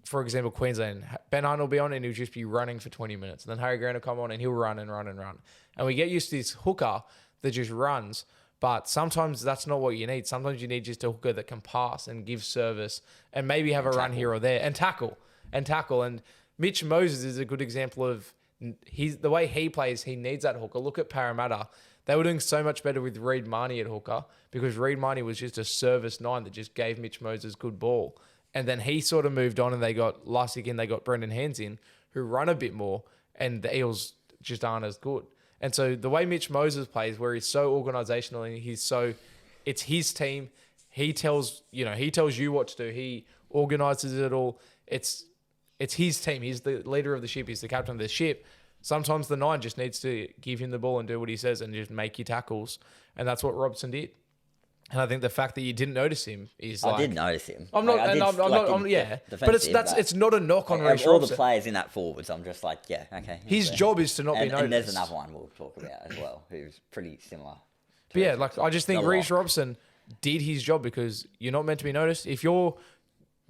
for example, Queensland, Ben Hunt will be on and he'll just be running for 20 minutes. And then Harry Grant will come on and he'll run and run and run. And we get used to this hooker that just runs. But sometimes that's not what you need. Sometimes you need just a hooker that can pass and give service and maybe have a run here or there and tackle. And Mitch Moses is a good example of the way he plays. He needs that hooker. Look at Parramatta. They were doing so much better with Reid Marnie at hooker because Reid Marnie was just a service 9 that just gave Mitch Moses good ball. And then he sort of moved on and they got Lussick in, they got Brendan Hands in who run a bit more and the Eels just aren't as good. And so the way Mitch Moses plays where he's so organizational and it's his team. He tells you what to do. He organizes it all. It's his team. He's the leader of the ship. He's the captain of the ship. Sometimes the 9 just needs to give him the ball and do what he says and just make your tackles. And that's what Robson did. And I think the fact that you didn't notice him is I did notice him. I'm not, Like, and I'm not, yeah. But it's not a knock on Reece all Robson. the players in that forwards, I'm just like, yeah, okay. His job is to not be noticed. And there's another one we'll talk about as well, who's pretty similar. But yeah, like I just think The Reece Lock. Robson did his job because you're not meant to be noticed. If you're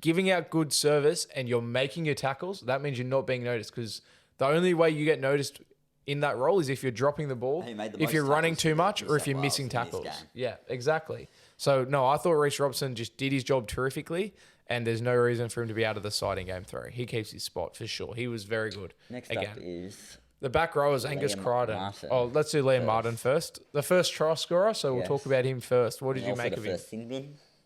giving out good service and you're making your tackles, that means you're not being noticed because the only way you get noticed in that role is if you're dropping the ball, He made the if most you're running tackles too for much, New or if South you're Wales missing in this tackles. game. Yeah, exactly. So no, I thought Reece Robson just did his job terrifically, and there's no reason for him to be out of the side in game 3. He keeps his spot for sure. He was very good. Next again. up is The back row is Angus Liam Crichton. Martin Oh, let's do Liam first. Martin first. The first try scorer, so we'll Yes. talk about him first. What did you also make the of him? first sin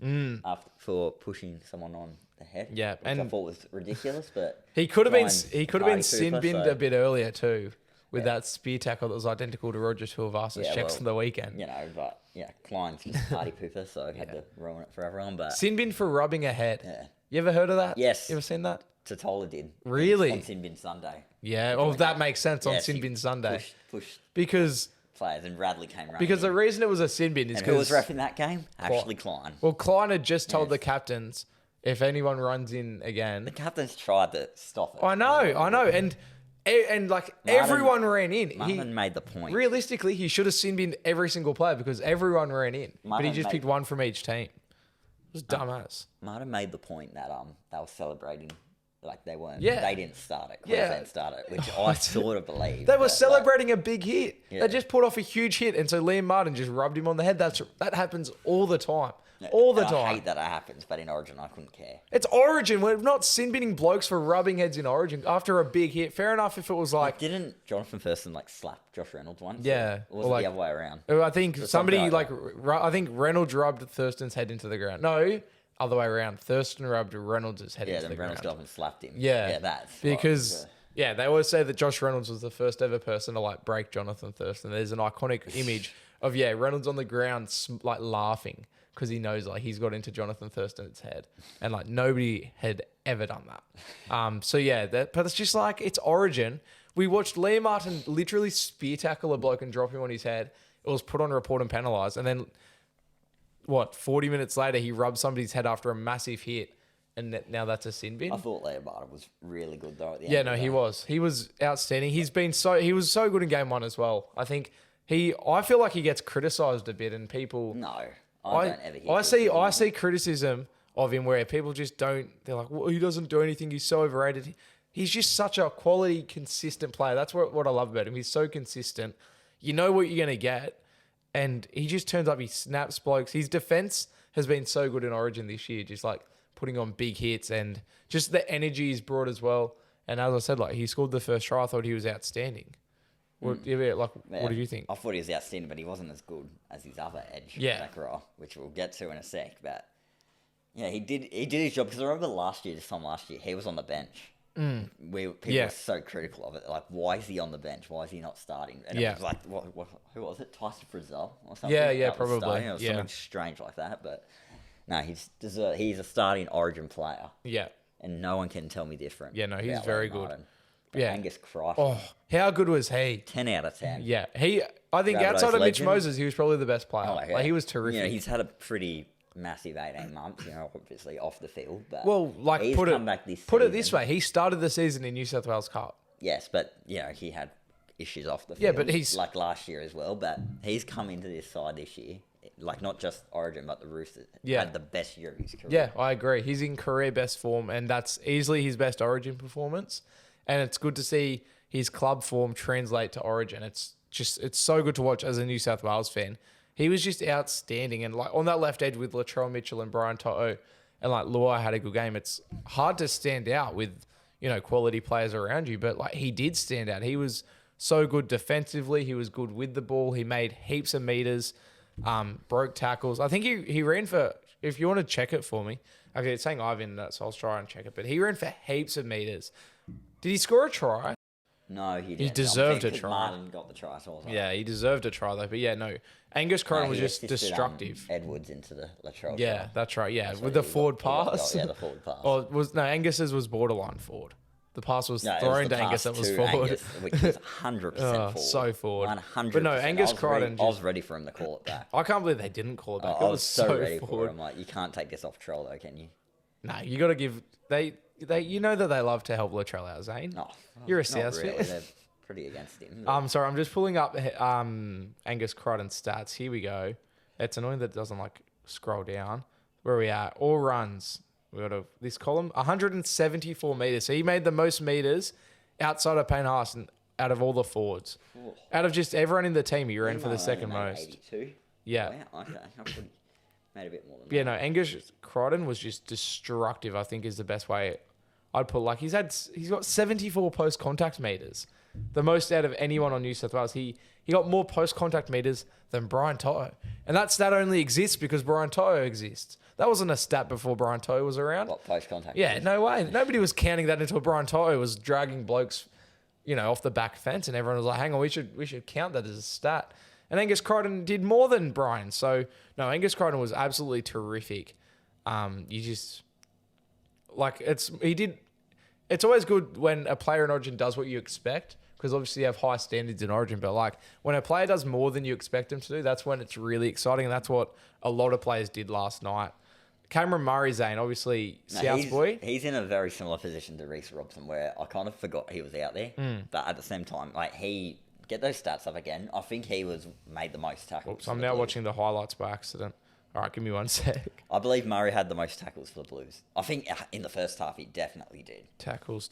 bin for pushing someone on the head. Yeah, which I and- thought was ridiculous, but He could have been Party sin Cooper, binned so- a bit earlier too, with that spear tackle that was identical to Roger Tuivasa-Sheck's Yeah, well, on the weekend. you know, but yeah, Klein's just party pooper, so I had to ruin it for everyone. But Sin bin for rubbing a head. yeah, You ever heard of that? Yes. You ever seen that? Totola did Really? on Sin Bin Sunday. Yeah. Well, that makes sense on Yes, sin he bin Sunday pushed because players, and Radley came running. the in. reason it was a sin bin is And who was because ref in that game? Ashley Klein. well, Klein had just told Yes. the captains if anyone runs in again. The captains tried to stop it. I know, and like everyone ran in. Martin made the point. Realistically, he should have sin binned every single player because everyone ran in, but he Martin just made- picked one from each team. It was dumbass. Martin made the point that they were celebrating like they weren't. Yeah. They didn't start it. Yeah. Queensland started it, which I sort of believe. They were but, celebrating a big hit. Yeah. They just put off a huge hit, and so Liam Martin just rubbed him on the head. That happens all the time. All the and I time. hate that it happens, but in Origin I couldn't care. It's Origin. We're not sin binning blokes for rubbing heads in Origin after a big hit. Fair enough if it was like. Didn't Jonathan Thurston slap Josh Reynolds once? Yeah, Or was or it like- the other way around? I think somebody something like I think Reynolds rubbed Thurston's head into the ground. No, other way around. Thurston rubbed Reynolds' head Yeah, into the then Reynolds got ground. up and slapped him. Yeah. Yeah, that's... Because, yeah, they always say that Josh Reynolds was the first ever person to, like, break Jonathan Thurston. There's an iconic image of, Reynolds on the ground, like, laughing because he knows, like, he's got into Jonathan Thurston's head. And, like, nobody had ever done that. So, yeah, but it's just, like, it's Origin. We watched Liam Martin literally spear tackle a bloke and drop him on his head. It was put on report and penalised. And then, 40 minutes later, he rubbed somebody's head after a massive hit. And now that's a sin bin. I thought Liam Martin was really good, though, at the end. Yeah, no, he was. He was outstanding. He was so good in game one as well. I think I feel like he gets criticised a bit and people... No, I don't ever hear I see criticism of him where people just don't... They're like, well, he doesn't do anything. He's so overrated. He's just such a quality, consistent player. That's what I love about him. He's so consistent. You know what you're going to get. And he just turns up. He snaps blokes. His defence has been so good in Origin this year. Just like putting on big hits and just the energy he's brought as well. And as I said, like he scored the first try. I thought he was outstanding. What did you think? I thought he was outstanding, but he wasn't as good as his other edge back row, which we'll get to in a sec. But yeah, he did his job because I remember this time last year, he was on the bench. People were so critical of it. Like, why is he on the bench? Why is he not starting? And it was like, who was it? Tyson Frizzell or something? Yeah, probably. It was something strange like that. But no, he's a starting Origin player. Yeah. And no one can tell me different. Yeah, no, he's very good. But Angus Crichton. Oh, how good was he? 10 out of 10. Yeah. I think outside of Mitch Moses, he was probably the best player. Like, he was terrific. You know, he's had a pretty massive 18 months, obviously off the field. But he's come back this season. Put it this way, he started the season in New South Wales Cup. Yes, but, he had issues off the field. Yeah, but he's... Like last year as well, but he's come into this side this year. Like, not just Origin, but the Roosters had the best year of his career. Yeah, I agree. He's in career best form, and that's easily his best Origin performance. And it's good to see his club form translate to Origin. It's so good to watch as a New South Wales fan. He was just outstanding. And, like, on that left edge with Latrell Mitchell and Brian To'o, and, like, Luai had a good game. It's hard to stand out with, quality players around you, but, like, he did stand out. He was so good defensively. He was good with the ball. He made heaps of meters. Broke tackles. I think he ran for, if you want to check it for me, okay, it's saying Ivan, so I'll try and check it, but he ran for heaps of meters. Did he score a try? No, he didn't. He deserved a try. Martin got the try. So he deserved a try though. But yeah, no. Angus Crichton was just destructive. Edwards into the lateral. Yeah, try. That's right. Yeah, with the forward pass. The forward pass. Angus's was borderline forward. The pass was thrown was to Angus that was forward. Angus, which was 100% forward. So forward. 100%. But no, Angus Crichton. I was ready for him to call it back. I can't believe they didn't call it back. I was so ready forward. for it. I'm like, you can't take this off Trell though, can you? No, you got to give... They you know that they love to help Latrell out, Zane. No. You're a South fan. fan. They're pretty against him. I'm sorry, I'm just pulling up Angus Crichton's stats. Here we go. It's annoying that it doesn't, like, scroll down. Where are we at? All runs. We got this column. 174 meters. So he made the most meters outside of Payne Haas and out of all the forwards. Ooh. Out of just everyone in the team, he ran for the second most. 82? Yeah. Wow, okay. I could made a bit more than that. Yeah, no, Angus Crichton was just destructive, I think is the best way I'd put. Like, he's got 74 post-contact meters. The most out of anyone on New South Wales. He got more post-contact meters than Brian To'o. And that stat only exists because Brian To'o exists. That wasn't a stat before Brian To'o was around. What, post-contact? Yeah, no way. Nobody was counting that until Brian To'o was dragging blokes, off the back fence, and everyone was like, hang on, we should count that as a stat. And Angus Crichton did more than Brian. So, no, Angus Crichton was absolutely terrific. It's always good when a player in Origin does what you expect, because obviously you have high standards in Origin, but like when a player does more than you expect them to do, that's when it's really exciting, and that's what a lot of players did last night. Cameron Murray, Zane, obviously South boy. He's in a very similar position to Reece Robson, where I kind of forgot he was out there, but at the same time, like get those stats up again. I think he made the most tackles. Oops, I'm now watching the highlights by accident. All right, give me 1 sec. I believe Murray had the most tackles for the Blues. I think in the first half he definitely did. Tackles.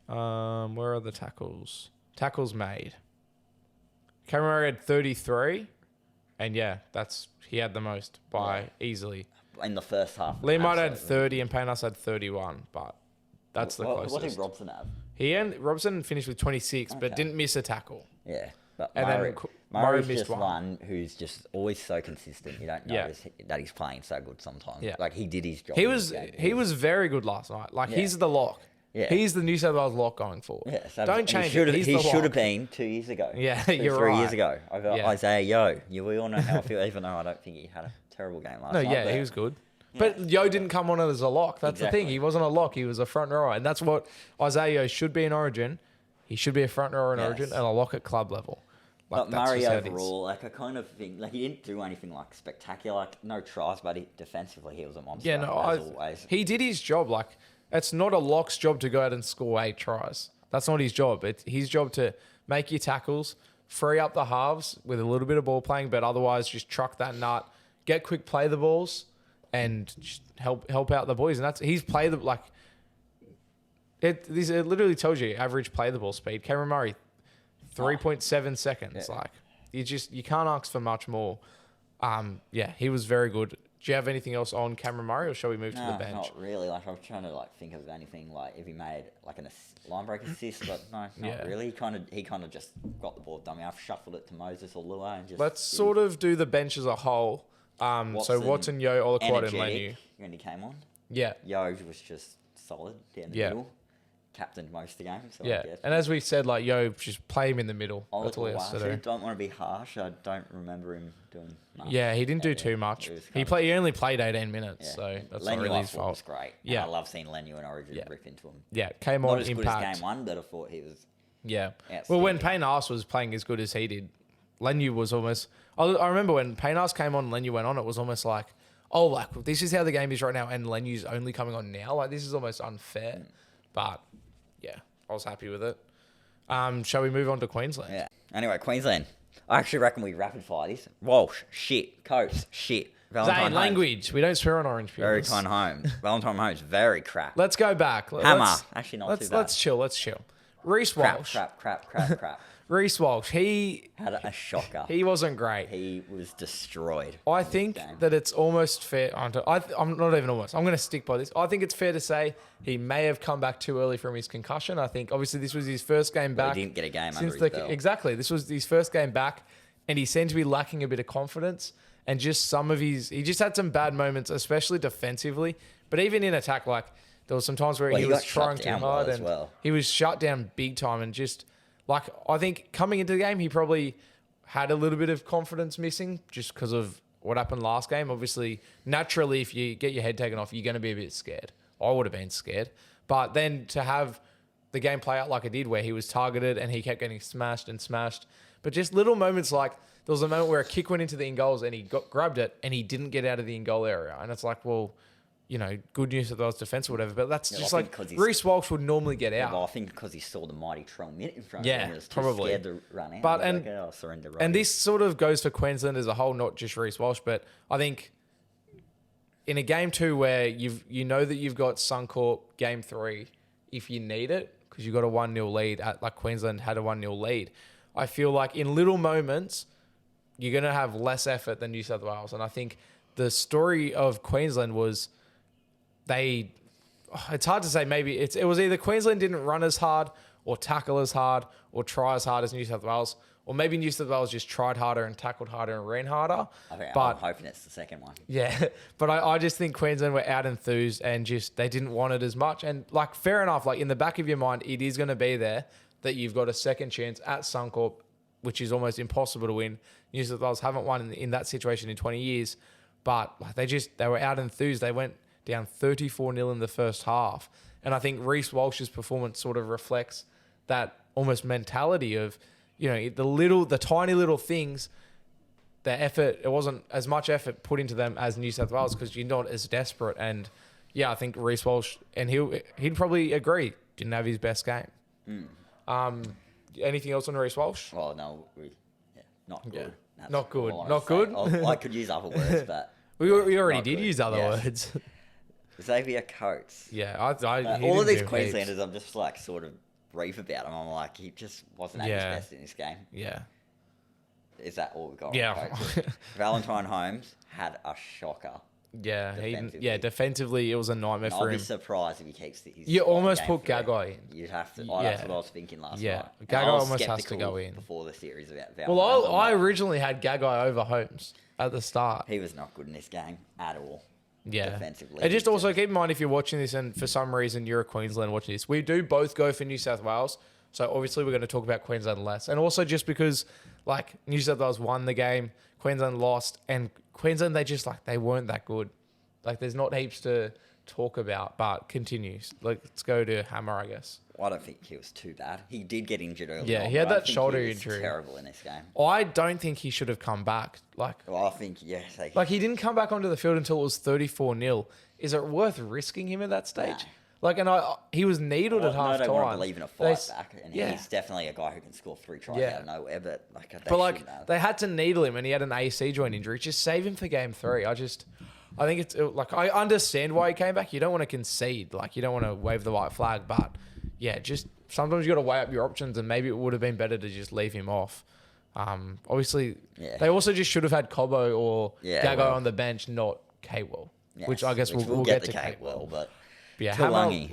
Where are the tackles? Tackles made. Cameron Murray had 33, and yeah, he had the most by easily. In the first half. Liam Martin had 30 and Payne Haas had 31, but that's the closest. What did Robson have? Robson finished with 26, but didn't miss a tackle. Yeah. But and Murray, then Murray missed just one who's just always so consistent. You don't notice that he's playing so good sometimes. Yeah. Like, he did his job. He was very good last night. Like, he's the lock. Yeah. He's the New South Wales lock going forward. Yeah, don't change it. He should have been 2 years ago. Yeah, 3 you're years ago. Over Yeah. Isaiah Yo. We all know how I feel, even though I don't think he had a terrible game last night. No, he was good. But Yo didn't come on as a lock. That's the thing. He wasn't a lock. He was a front rower. And that's what Isaiah Yo should be in Origin. He should be a front rower in Origin and a lock at club level. Like, but Murray overall, like, I kind of think, like, he didn't do anything, like, spectacular. Like, no tries, but defensively, he was a monster, as always. He did his job. Like, it's not a lock's job to go out and score 8 tries. That's not his job. It's his job to make your tackles, free up the halves with a little bit of ball playing, but otherwise just truck that nut, get quick play the balls, and just help out the boys. And he's played the, like, it literally tells you average play the ball speed. Cameron Murray, 3.7 seconds. Like, you can't ask for much more. He was very good. Do you have anything else on Cameron Murray, or shall we move to the bench? Not really. Like, I was trying to, like, think of anything, like, if he made, like, line break assist, but no, not really. He kind of just got the ball dummy off, shuffled it to Moses or Lua, and just... Let's sort of do the bench as a whole. So Watson, Yo, Olaquad, and Lenu. When he came on. Yeah. Yo was just solid down the middle. Captained most of the game. So yeah, and as we said, like, Yo, just play him in the middle. That's all he has to do. I don't want to be harsh. I don't remember him doing much. Yeah, he didn't do too much. He only played 18 minutes, so that's not really his fault. Was great. Yeah, and I love seeing Lenu and Origin rip into him. Yeah, came on not as impact. Good as game one, but I thought he was. Yeah. Well, when Payne Arce was playing as good as he did, Lenu was almost. I remember when Payne Arce came on, Lenu went on. It was almost like, oh, like, this is how the game is right now, and Lenu's only coming on now. Like, this is almost unfair. But yeah, I was happy with it. Shall we move on to Queensland? Yeah. Anyway, Queensland. I actually reckon we rapid fire this. Walsh, shit. Coates, shit. Valentine language. We don't swear on Orange Peelers. Valentine Holmes, very crap. Let's go back. Hammer. Actually, not too bad. Let's chill. Reece Walsh. Crap. Reece Walsh. He had a shocker. He wasn't great. He was destroyed. I think that it's almost fair. I'm not even almost. I'm going to stick by this. I think it's fair to say he may have come back too early from his concussion. I think obviously this was his first game back. He didn't get a game under his belt. Exactly. This was his first game back, and he seemed to be lacking a bit of confidence and just he just had some bad moments, especially defensively. But even in attack, like, there was some times where he was trying too hard and he was shut down big time, and just. Like, I think coming into the game, he probably had a little bit of confidence missing just because of what happened last game. Obviously, naturally, if you get your head taken off, you're going to be a bit scared. I would have been scared. But then to have the game play out like it did, where he was targeted and he kept getting smashed. But just little moments, like there was a moment where a kick went into the in-goals and he grabbed it and he didn't get out of the in-goal area. And it's like, well, you know, good news that there was defense or whatever, but that's just like Reece Walsh would normally get out. Well, I think because he saw the mighty Trell Mitt in front of him, he was too probably scared to run out. But and this sort of goes for Queensland as a whole, not just Reece Walsh, but I think in a game 2 where you know that you've got Suncorp game 3 if you need it, because you've got a 1-0 lead, like Queensland had a 1-0 lead. I feel like in little moments, you're going to have less effort than New South Wales. And I think the story of Queensland was it's hard to say. Maybe it was either Queensland didn't run as hard or tackle as hard or try as hard as New South Wales, or maybe New South Wales just tried harder and tackled harder and ran harder. I'm hoping it's the second one. Yeah, but I just think Queensland were out enthused and just they didn't want it as much. And like, fair enough, like in the back of your mind, it is going to be there that you've got a second chance at Suncorp, which is almost impossible to win. New South Wales haven't won in that situation in 20 years, but like they were out enthused. They went down 34-0 in the first half. And I think Reece Walsh's performance sort of reflects that almost mentality of, you know, the tiny little things, the effort, it wasn't as much effort put into them as New South Wales because you're not as desperate. And yeah, I think Reece Walsh, and he'd probably agree, didn't have his best game. Anything else on Reece Walsh? Well, no, not good. Yeah. Not good. Not good? I could use other words, but... we already did use other words. Xavier Coates. Yeah, all of these Queenslanders, I'm just like sort of brief about him. I'm like, he just wasn't at his best in this game. Yeah. Is that all we got? Yeah. Valentine Holmes had a shocker. Yeah, defensively. defensively it was a nightmare And for I'd be him. surprised if he keeps his You spot almost in game put 3. Gagai in. You'd have to. Yeah. That's what I was thinking last Yeah. night. And Gagai I was almost has to skeptical go in. before the series about Well, Valentine. I originally had Gagai over Holmes at the start. He was not good in this game at all. Yeah. Defensively. And just also keep in mind if you're watching this and for some reason you're a Queensland watching this, we do both go for New South Wales. So obviously we're going to talk about Queensland less. And also just because like New South Wales won the game, Queensland lost, and Queensland they weren't that good. Like there's not heaps to talk about, but continues. Like let's go to Hammer, I guess. I don't think he was too bad. He did get injured early. Yeah, on, he had but I that think shoulder he was injury. Terrible in this game. I don't think he should have come back. Well, I think yes. Like he didn't come back onto the field until it was 34-0. Is it worth risking him at that stage? No. Like, and he was needled at half They time. want to believe in a fight back, and yeah. he's definitely a guy who can score 3 tries Yeah. out of nowhere. But like, They had to needle him, and he had an AC joint injury. Just save him for game 3. I think it's like I understand why he came back. You don't want to concede, like you don't want to wave the white flag, but yeah, just sometimes you got to weigh up your options, and maybe it would have been better to just leave him off. Obviously, they also just should have had Cobbo or Gagai on the bench, not K-Well, which I guess we'll get to K-Well, but yeah, Talangi,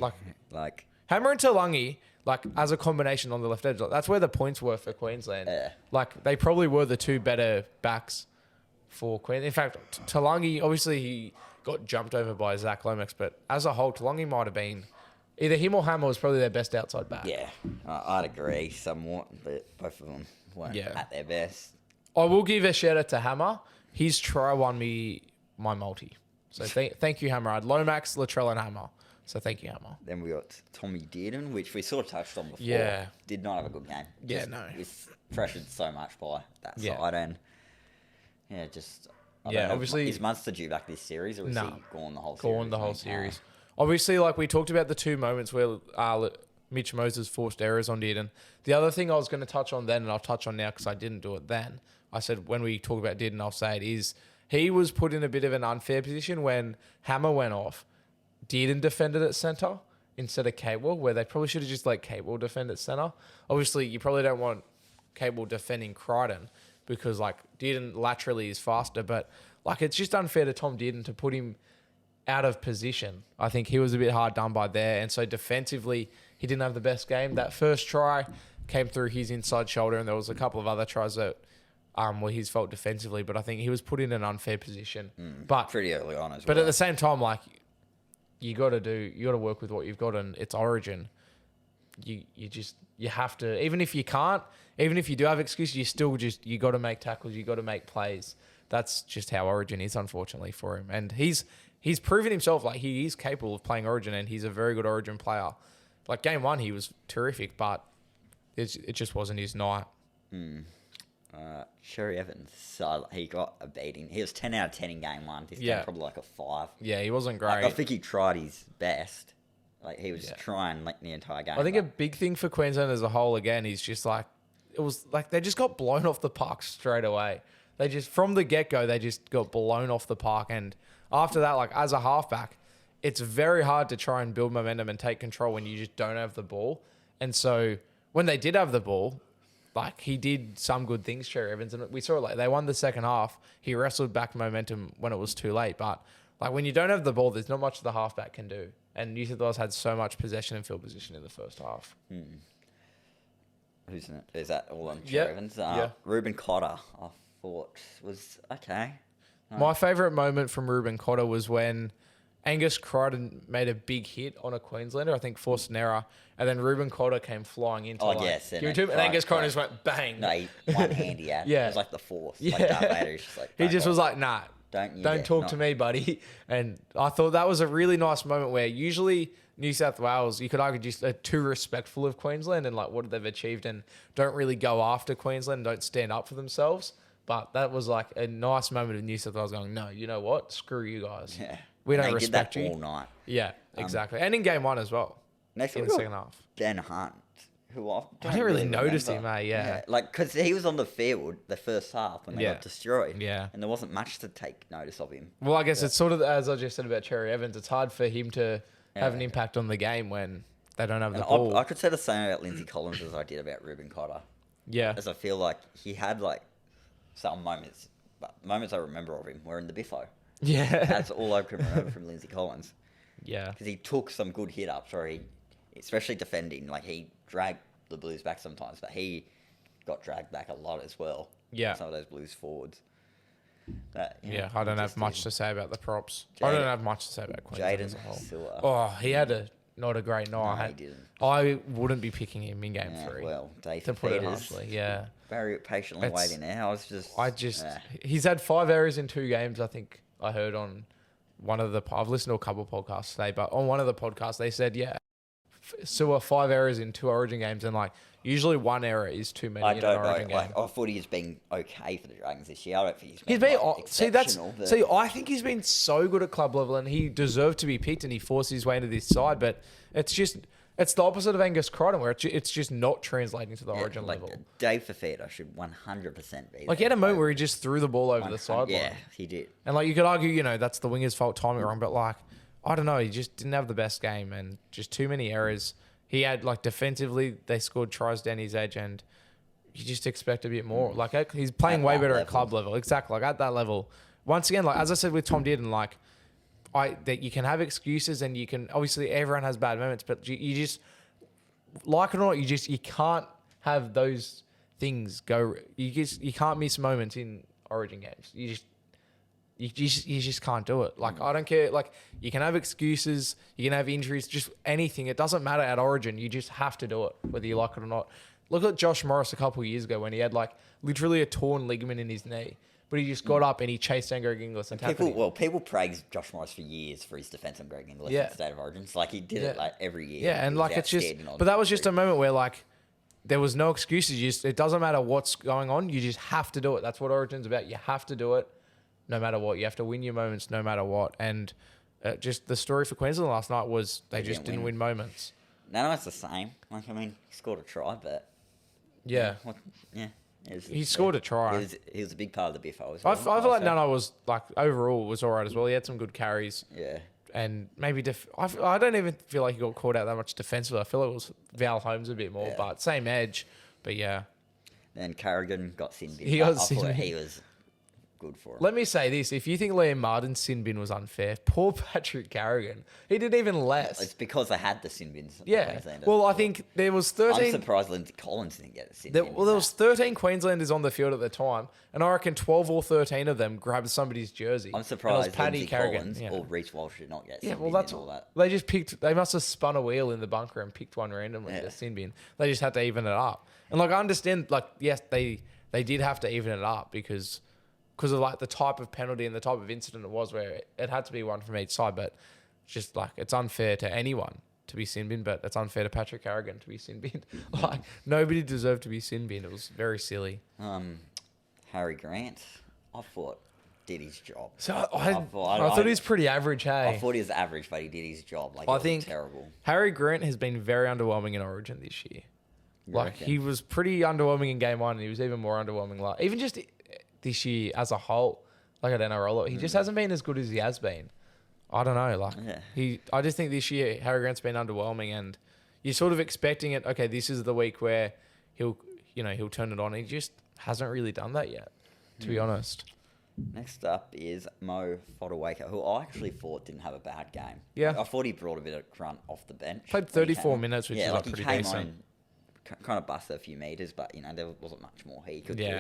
Hammer and Talangi, like as a combination on the left edge, that's where the points were for Queensland. Yeah. Like they probably were the 2 better backs for Queensland. In fact, Talangi, obviously he got jumped over by Zach Lomax, but as a whole, Talangi might have been either him or Hammer was probably their best outside back. Yeah, I'd agree somewhat, but both of them weren't at their best. I will give a shout out to Hammer. His try won me my multi. So thank you, Hammer. I had Lomax, Latrell, and Hammer. So thank you, Hammer. Then we got Tommy Dearden, which we sort of touched on before. Yeah. Did not have a good game. Yeah, no. He was pressured so much by that side. And I don't know. Obviously. Is Munster due back this series, or is he gone the whole series? Gone the whole series. Obviously, like we talked about the 2 moments where Mitch Moses forced errors on Dearden. The other thing I was going to touch on then, and I'll touch on now because I didn't do it then. I said when we talk about Dearden, I'll say it is he was put in a bit of an unfair position when Hammer went off. Dearden defended at centre instead of K-Well, where they probably should have just let K-Well defend at centre. Obviously, you probably don't want K-Well defending Crichton because like Dearden laterally is faster, but like it's just unfair to Tom Dearden to put him out of position. I think he was a bit hard done by there, and so defensively he didn't have the best game. That first try came through his inside shoulder, and there was a couple of other tries that were his fault defensively, but I think he was put in an unfair position. But pretty early on as well. But at the same time, like you got to work with what you've got, and it's Origin. You have to, even if you can't, even if you do have excuses, you got to make tackles, you got to make plays. That's just how Origin is, unfortunately, for him. And he's proven himself, like he is capable of playing Origin, and he's a very good Origin player. Like game 1, he was terrific, but it just wasn't his night. Sherry Evans, so he got a beating. He was 10 out of 10 in game 1. This game probably like a 5. Yeah, he wasn't great. Like, I think he tried his best. Like he was trying like the entire game. I think a big thing for Queensland as a whole again is just like it was like they just got blown off the park straight away. They just from the get-go they just got blown off the park, and after that, like as a halfback, it's very hard to try and build momentum and take control when you just don't have the ball. And so when they did have the ball, like he did some good things, Cherry Evans, and we saw it. Like they won the second half. He wrestled back momentum when it was too late, but like when you don't have the ball, there's not much the halfback can do. And New South Wales had so much possession and field position in the first half. Who's in it? Is that all on Cherry Evans? Ruben Cotter, I thought was okay. My favourite moment from Ruben Cotter was when Angus Crichton made a big hit on a Queenslander, I think forced an error, and then Ruben Cotter came flying into give it to him, and Angus Crichton just went bang. No, one hand he had. It was like the fourth. Yeah. Like Darth Vader, just like, he just was like, nah, don't talk to me, buddy. And I thought that was a really nice moment where usually New South Wales, you could argue, just are too respectful of Queensland and like what they've achieved and don't really go after Queensland and don't stand up for themselves. But that was like a nice moment of New South Wales going, no, you know what? Screw you guys. Yeah. We don't they respect did that you. all night. Yeah, exactly. And in game 1 as well. Next in the second half. Dan Hunt, who I didn't really notice him, yeah. Like, because he was on the field the first half when they got destroyed. Yeah. And there wasn't much to take notice of him. Well, I guess it's sort of, as I just said about Cherry Evans, it's hard for him to have an impact on the game when they don't have the ball. I could say the same about Lindsay Collins as I did about Ruben Cotter. Yeah. As I feel like he had like some moments, but moments I remember of him were in the Biffo. Yeah. That's all I can remember from Lindsay Collins. Yeah. Because he took some good hit-ups, or especially defending, like he dragged the Blues back sometimes, but he got dragged back a lot as well. Yeah. Some of those Blues forwards. I don't have much to say about the props. I don't have much to say about Queensland as a whole. Silla. Oh, he had not a great night. No, he didn't. I wouldn't be picking him in game 3. Well, Dave to put it Peters, harshly, yeah. Very patiently waiting there. He's had 5 errors in 2 games. I think I heard on one of the. I've listened to a couple of podcasts today, but on one of the podcasts they said, Sua 5 errors in 2 Origin games, and like usually 1 error is too many. I in don't an Origin know. game. Like, I thought he's been okay for the Dragons this year. I don't think He's been exceptional. I think he's been so good at club level, and he deserved to be picked, and he forced his way into this side. But it's the opposite of Angus Crichton, where it's just not translating to the Origin level. Dave Fafita should 100% be. Like he had a moment where he just threw the ball over the sideline. Yeah, he did. And like you could argue, that's the winger's fault, timing wrong, but like I don't know, he just didn't have the best game and just too many errors. He had like defensively, they scored tries down his edge, and you just expect a bit more. Like he's playing way better at club level, exactly. Like at that level, once again, like as I said with Tom Dearden, like that you can have excuses and you can obviously everyone has bad moments, but you just like it or not, you can't have those things go. You can't miss moments in Origin games. You just can't do it. Like, I don't care. Like, you can have excuses. You can have injuries. Just anything. It doesn't matter at Origin. You just have to do it, whether you like it or not. Look at Josh Morris a couple of years ago when he had, like, literally a torn ligament in his knee. But he just got up and he chased down Greg Inglis and tackled him. People praised Josh Morris for years for his defense on Greg Inglis in State of Origins. Like, he did it, like, every year. Yeah, and, like, it's just... But that was just a moment where, like, there was no excuses. It doesn't matter what's going on. You just have to do it. That's what Origin's about. You have to do it. No matter what. You have to win your moments no matter what. And just the story for Queensland last night was they just didn't win moments. No, it's the same. Like, I mean, he scored a try, but... Yeah. He scored a try. He was a big part of the biff. I feel like Nano was, like, overall was all right as well. He had some good carries. Yeah. And maybe... I don't even feel like he got caught out that much defensively. I feel like it was Val Holmes a bit more, but same edge. But, yeah. Then Carrigan got sin bin. He got sin bin. He was... good for him. Let me say this. If you think Liam Martin's sin bin was unfair, poor Patrick Carrigan. He did even less. It's because they had the sin bins. Yeah. Well, I think there was 13... I'm surprised Lindsay Collins didn't get a sin bin. Well, there was 13 Queenslanders on the field at the time, and I reckon 12 or 13 of them grabbed somebody's jersey. I'm surprised Lindsay Collins or Reece Walsh did not get sin bin and all that. They just picked... They must have spun a wheel in the bunker and picked one randomly, the sin bin. They just had to even it up. And, like, I understand, like, yes, they did have to even it up because of like the type of penalty and the type of incident it was where it had to be one from each side, but just like it's unfair to anyone to be sin binned, but it's unfair to Patrick Carrigan to be sin binned. Like nobody deserved to be sin binned. It was very silly. Harry Grant, I thought did his job. So I thought he was pretty average. Hey, I thought he was average, but he did his job. Like I think terrible. Harry Grant has been very underwhelming in Origin this year. Like he was pretty underwhelming in game 1, and he was even more underwhelming even just this year as a whole, like at NRL, he just hasn't been as good as he has been. I don't know, I just think this year Harry Grant's been underwhelming, and you're sort of expecting it. Okay, this is the week where he'll turn it on. He just hasn't really done that yet, to be honest. Next up is Mo Fodawaker, who I actually thought didn't have a bad game. Yeah, I thought he brought a bit of grunt off the bench. Played 34 minutes, which is like pretty decent. He came on, kind of busted a few meters, but there wasn't much more he could do.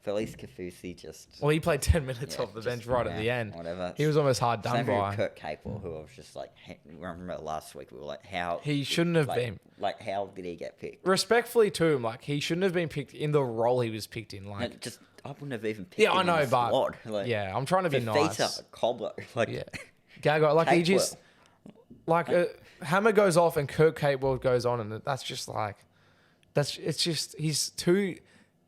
Felice Kafusi just... Well, he played 10 minutes off the bench right at the end. Whatever. He was almost hard done by. Kurt Capewell, who I was just like... Remember last week, we were like, how... He shouldn't have been. Like, how did he get picked? Respectfully to him, like, he shouldn't have been picked in the role he was picked in. Like, I wouldn't have even picked him I know, in the but... squad. Like, I'm trying to be nice. Fafita, Cobbler, Gago, like, he just... Like, Hammer goes off and Kurt Capewell goes on, and that's just like... It's just...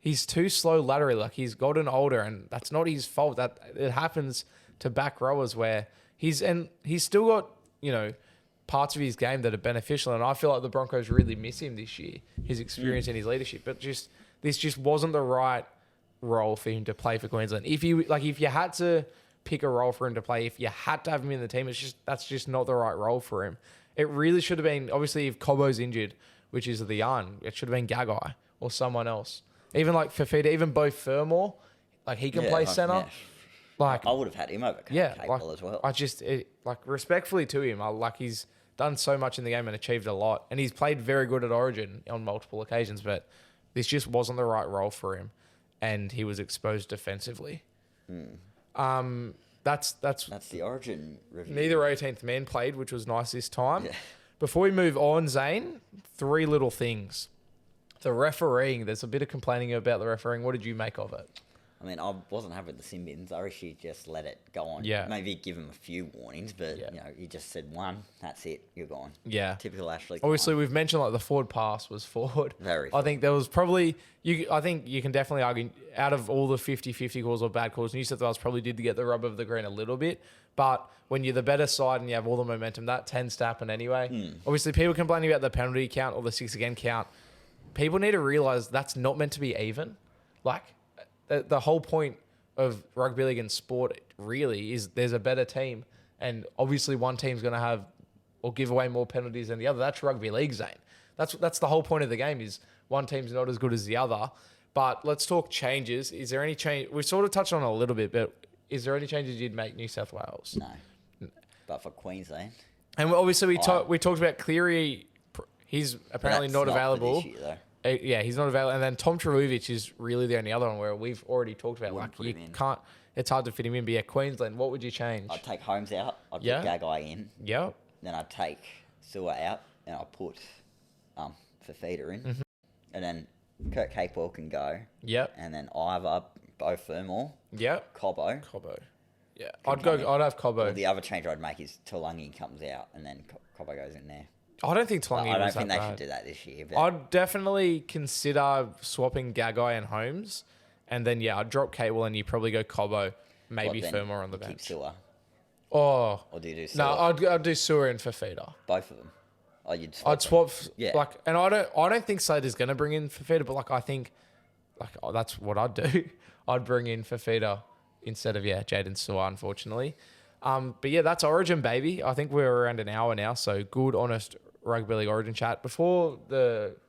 He's too slow laterally. Like he's gotten older, and that's not his fault. That it happens to back rowers where he's still got parts of his game that are beneficial. And I feel like the Broncos really miss him this year, his experience and his leadership. But this just wasn't the right role for him to play for Queensland. If you had to pick a role for him to play, if you had to have him in the team, that's just not the right role for him. It really should have been, obviously, if Cobbo's injured, which is the yarn, it should have been Gagai or someone else. Even like Fafita, even Beau Fermor, like he can play centre. Like, I would have had him over Capewell as well. Respectfully to him, he's done so much in the game and achieved a lot. And he's played very good at Origin on multiple occasions, but this just wasn't the right role for him. And he was exposed defensively. That's the Origin review. Neither 18th man played, which was nice this time. Yeah. Before we move on, Zane, 3 little things. The refereeing, there's a bit of complaining about the refereeing. What did you make of it? I mean, I wasn't happy with the sin bins. I wish he just let it go on. Yeah. Maybe give him a few warnings, but he just said one. That's it. You're gone. Yeah. Typical Ashley. Obviously, we've mentioned the forward pass was forward. Very. I think there was probably I think you can definitely argue out of all the 50-50 calls or bad calls, New South Wales probably did get the rub of the green a little bit. But when you're the better side and you have all the momentum, that tends to happen anyway. Obviously, people complaining about the penalty count or the 6 again count. People need to realise that's not meant to be even. Like the whole point of rugby league and sport really is there's a better team, and obviously one team's going to have or give away more penalties than the other. That's rugby league, Zane. That's the whole point of the game is one team's not as good as the other. But let's talk changes. Is there any change? We sort of touched on it a little bit, but is there any changes you'd make New South Wales? No, but for Queensland. And obviously we talked about Cleary. He's apparently not available. This year, Yeah, he's not available. And then Tom Trbojevic is really the only other one where we've already talked about. You can't. It's hard to fit him in. But yeah, Queensland. What would you change? I'd take Holmes out. I'd put Gagai in. Yeah. Then I'd take Sewer out, and I'd put Fafita in. Mm-hmm. And then Kurt Capewell can go. Yep. And then Ivor, Bo Fermor. Yep. Cobbo. Yeah. I'd have Cobbo. Well, the other change I'd make is Talangi comes out, and then Cobbo goes in there. I don't think Talangi I don't think they should do that this year. But I'd definitely consider swapping Gagai and Holmes. And then, I'd drop Capewell and you probably go Cobbo, maybe Fermor on the bench. Keep Sewer. Oh. Or do you do Sewer? No, I'd do Sewer and Fafita. Both of them. Oh, I'd swap. Yeah. And I don't think Slater's going to bring in Fafita, but I think that's what I'd do. I'd bring in Fafita instead of Jaden Sewer, unfortunately. But that's Origin, baby. I think we're around an hour now, so good, honest rugby league Origin chat. Before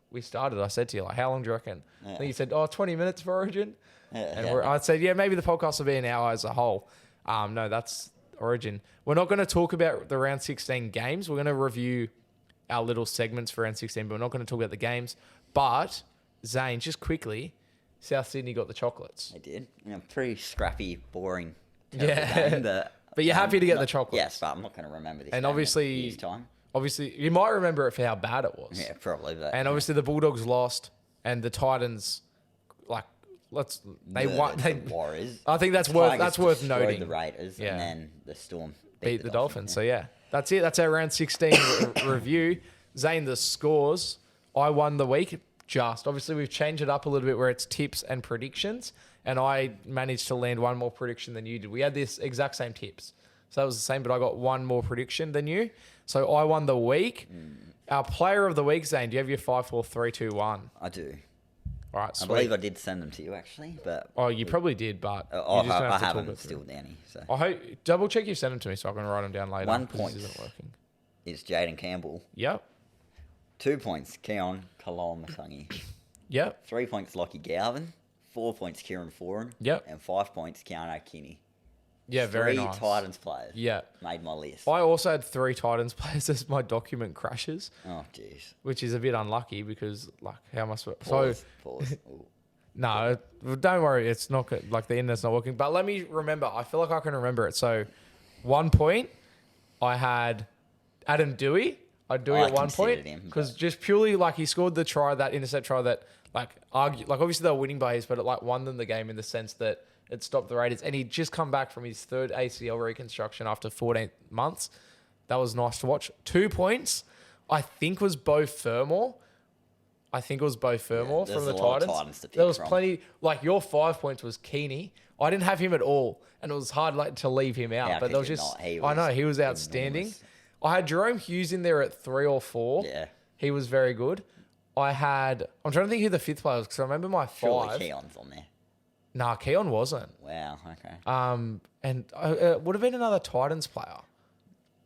we started, I said to you, how long do you reckon? I think you said, 20 minutes for Origin. I said, maybe the podcast will be an hour as a whole. No, that's Origin. We're not going to talk about the round 16 games. We're going to review our little segments for round 16, but we're not going to talk about the games. But Zane, just quickly, South Sydney got the chocolates. They did. Pretty scrappy, boring. Game, but you're happy to get the chocolates. Yes, but I'm not going to remember this. And obviously, you might remember it for how bad it was. Yeah, probably. And obviously, the Bulldogs lost, and the Titans, they won. Warriors. I think that's worth noting. The Raiders, and then the Storm beat the Dolphins. So that's it. That's our round 16 review. Zane, the scores. I won the week. Obviously, we've changed it up a little bit where it's tips and predictions. And I managed to land one more prediction than you did. We had this exact same tips. So that was the same, but I got one more prediction than you. So I won the week. Our player of the week, Zane, do you have your 5, 4, 3, 2, 1? I do. All right, sweet. I believe I did send them to you, actually. But you probably did, but I haven't still, Danny. So. I hope double check you've sent them to me so I can write them down later. 1 point isn't working. Is Jaden Campbell. Yep. 2 points, Keon Kalamatangi. Yep. 3 points, Lockie Galvin. 4 points, Kieran Foran. Yep. And 5 points, Keanu Kinney. Yeah, very nice. 3 Titans players. Yeah. Made my list. I also had 3 Titans players as my document crashes. Oh, jeez. Which is a bit unlucky because, how am I supposed to... Pause. No, don't worry. It's not good. The internet's not working. But let me remember. I feel like I can remember it. So, 1 point, I had Adam Dewey. I had Dewey at 1 point. Because just purely, he scored the try, that intercept try that, obviously they were winning by his, but it, won them the game in the sense that it stopped the Raiders. And he'd just come back from his 3rd ACL reconstruction after 14 months. That was nice to watch. 2 points, I think was Bo Fermor. From the Titans. There was plenty. Your 5 points was Keeney. I didn't have him at all, and it was hard to leave him out. But there was just, I know he was outstanding. Enormous. I had Jerome Hughes in there at 3 or 4. Yeah, he was very good. I'm trying to think who the 5th player was because I remember my 5. Surely Keon's on there. Nah, Keon wasn't. Wow. Okay. And would have been another Titans player.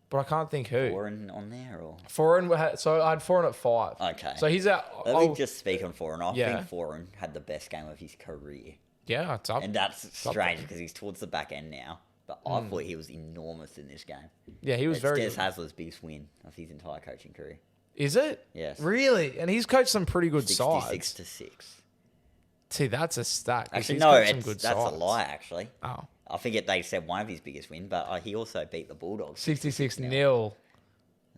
But I can't think who. Foreign on there or? Foreign, so I had Foreign at 5. Okay. So he's out. Let me just speak on Foreign. I think Foreign had the best game of his career. Yeah, it's up. And that's up strange there. because he's towards the back end now. But I thought he was enormous in this game. Yeah, he was very Des good. Hasler's biggest win of his entire coaching career. Is it? Yes. Really? And he's coached some pretty good 66 sides. to 6. See, that's a stat. 'cause Actually, he's no, coached some that's good a sides. lie, actually. Oh. I think they said one of his biggest wins, but he also beat the Bulldogs. 66-0.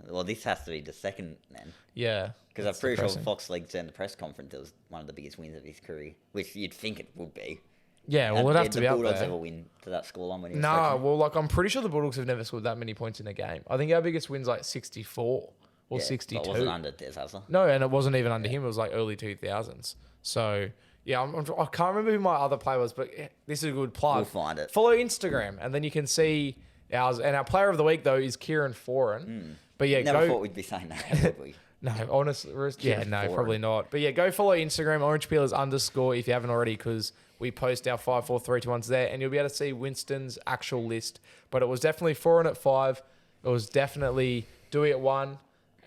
Well, this has to be the second then. Yeah. Because I'm that's pretty depressing. sure Fox League said in the press conference it was one of the biggest wins of his career, which you'd think it would be. Yeah, well, it'd have Did to the be up Bulldogs there. ever win to that scoreline when he was No, coaching? well, like, I'm pretty sure the Bulldogs have never scored that many points in a game. I think our biggest win's like 64 or Yeah, 62. But it wasn't under Des Hasler. No, and it wasn't even under him. It was like early 2000s. So, yeah, I can't remember who my other player was, but this is a good plug. We'll find it. Follow Instagram, and then you can see ours. And our player of the week, though, is Kieran Foran. But yeah, Never go. thought we'd be saying that, would we? No, honestly, yeah, Kieran no, Foran. probably not. But yeah, go follow Instagram, orangepeelers_ if you haven't already, because we post our 5, 4, 3, 2, 1s there, and you'll be able to see Winston's actual list. But it was definitely Foran at 5. It was definitely Dewey at 1,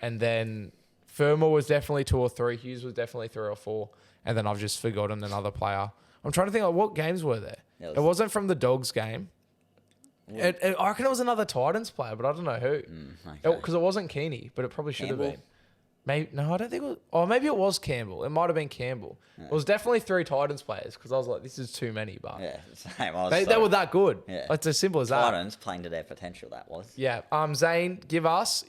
and then Fermor was definitely 2 or 3. Hughes was definitely 3 or 4, and then I've just forgotten another player. I'm trying to think, like, what games were there? It wasn't from the Dogs game. I reckon it was another Titans player, but I don't know who. Because it wasn't Keeney, but it probably should have Campbell? been. Maybe no, I don't think it was. Oh, maybe it was Campbell. It might have been Campbell. It was definitely 3 Titans players because I was like, this is too many. But Yeah, same. they were that good. Yeah. It's as simple as that. Titans playing to their potential, that was. Yeah. Zane, give us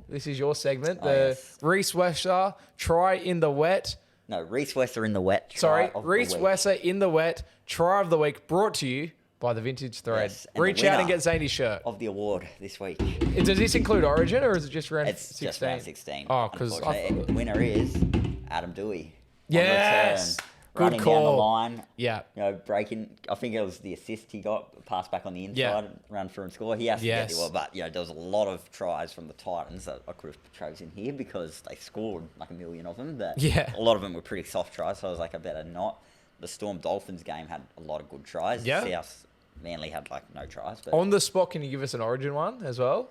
this is your segment. Oh, The yes. Reece Wesser try in the wet. No, Reece Wesser in the wet. Sorry, try of the Reece week. Wesser in the wet. Try of the week brought to you by the Vintage Thread. Yes, and the Reach out and winner get Zane his shirt. Of the award this week. Does this include Origin or is it just round It's 16? just round 16. Oh, because unfortunately. The winner is Adam Dewey. On Yes! return, Good running call. down the line. Yeah. Breaking. I think it was the assist he got, pass back on the inside, Yeah. run through and score. He has to get Yes. the award, but there was a lot of tries from the Titans that I could have chosen here because they scored like a million of them. But Yeah. a lot of them were pretty soft tries, so I was like, I better not. The Storm Dolphins game had a lot of good tries. Yeah. South Manly had like no tries. But On the spot, can you give us an Origin one as well?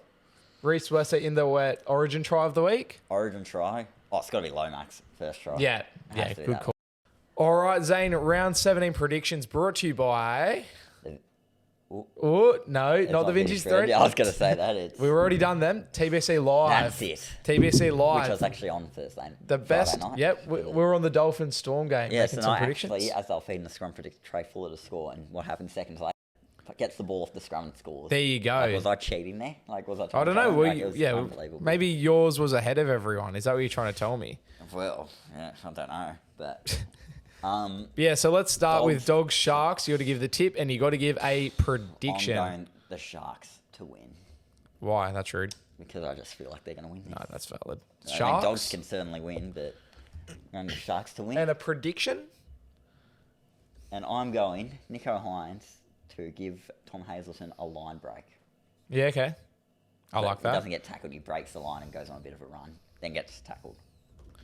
Reece Wesser in the wet Origin try of the week? Origin try. Oh, it's got to be Lomax first try. Yeah. Has Yeah, to be good that call. All right, Zane, round 17 predictions brought to you by... Oh, no, It's not the Vintage Thread. Yeah, I was going to say that. It's We've already done them. TBC Live. That's it. TBC Live. Which I was actually on Thursday. The Friday best. night. Yep, we're on the Dolphins Storm game. Yes, making and some I predictions. actually, as they were feeding the scrum, predicted Trey Fuller to score, and what happened seconds later? Gets the ball off the scrum and scores. There you go. Like, was I cheating there? Like, was I? I don't know. Like, it was Yeah, unbelievable. maybe yours was ahead of everyone. Is that what you're trying to tell me? Well, yeah, I don't know, but Yeah, so let's start with Dogs. Dogs Sharks. You got to give the tip and you got to give a prediction. I'm going the Sharks to win Why? That's rude. because I just feel like they're going to win. This. No, that's valid. I think Sharks Dogs can certainly win, but I'm going the Sharks to win. and a prediction. And I'm going Nico Hines to give Tom Hazelton a line break. Yeah, okay. I But like He that. doesn't get tackled. He breaks the line and goes on a bit of a run, then gets tackled.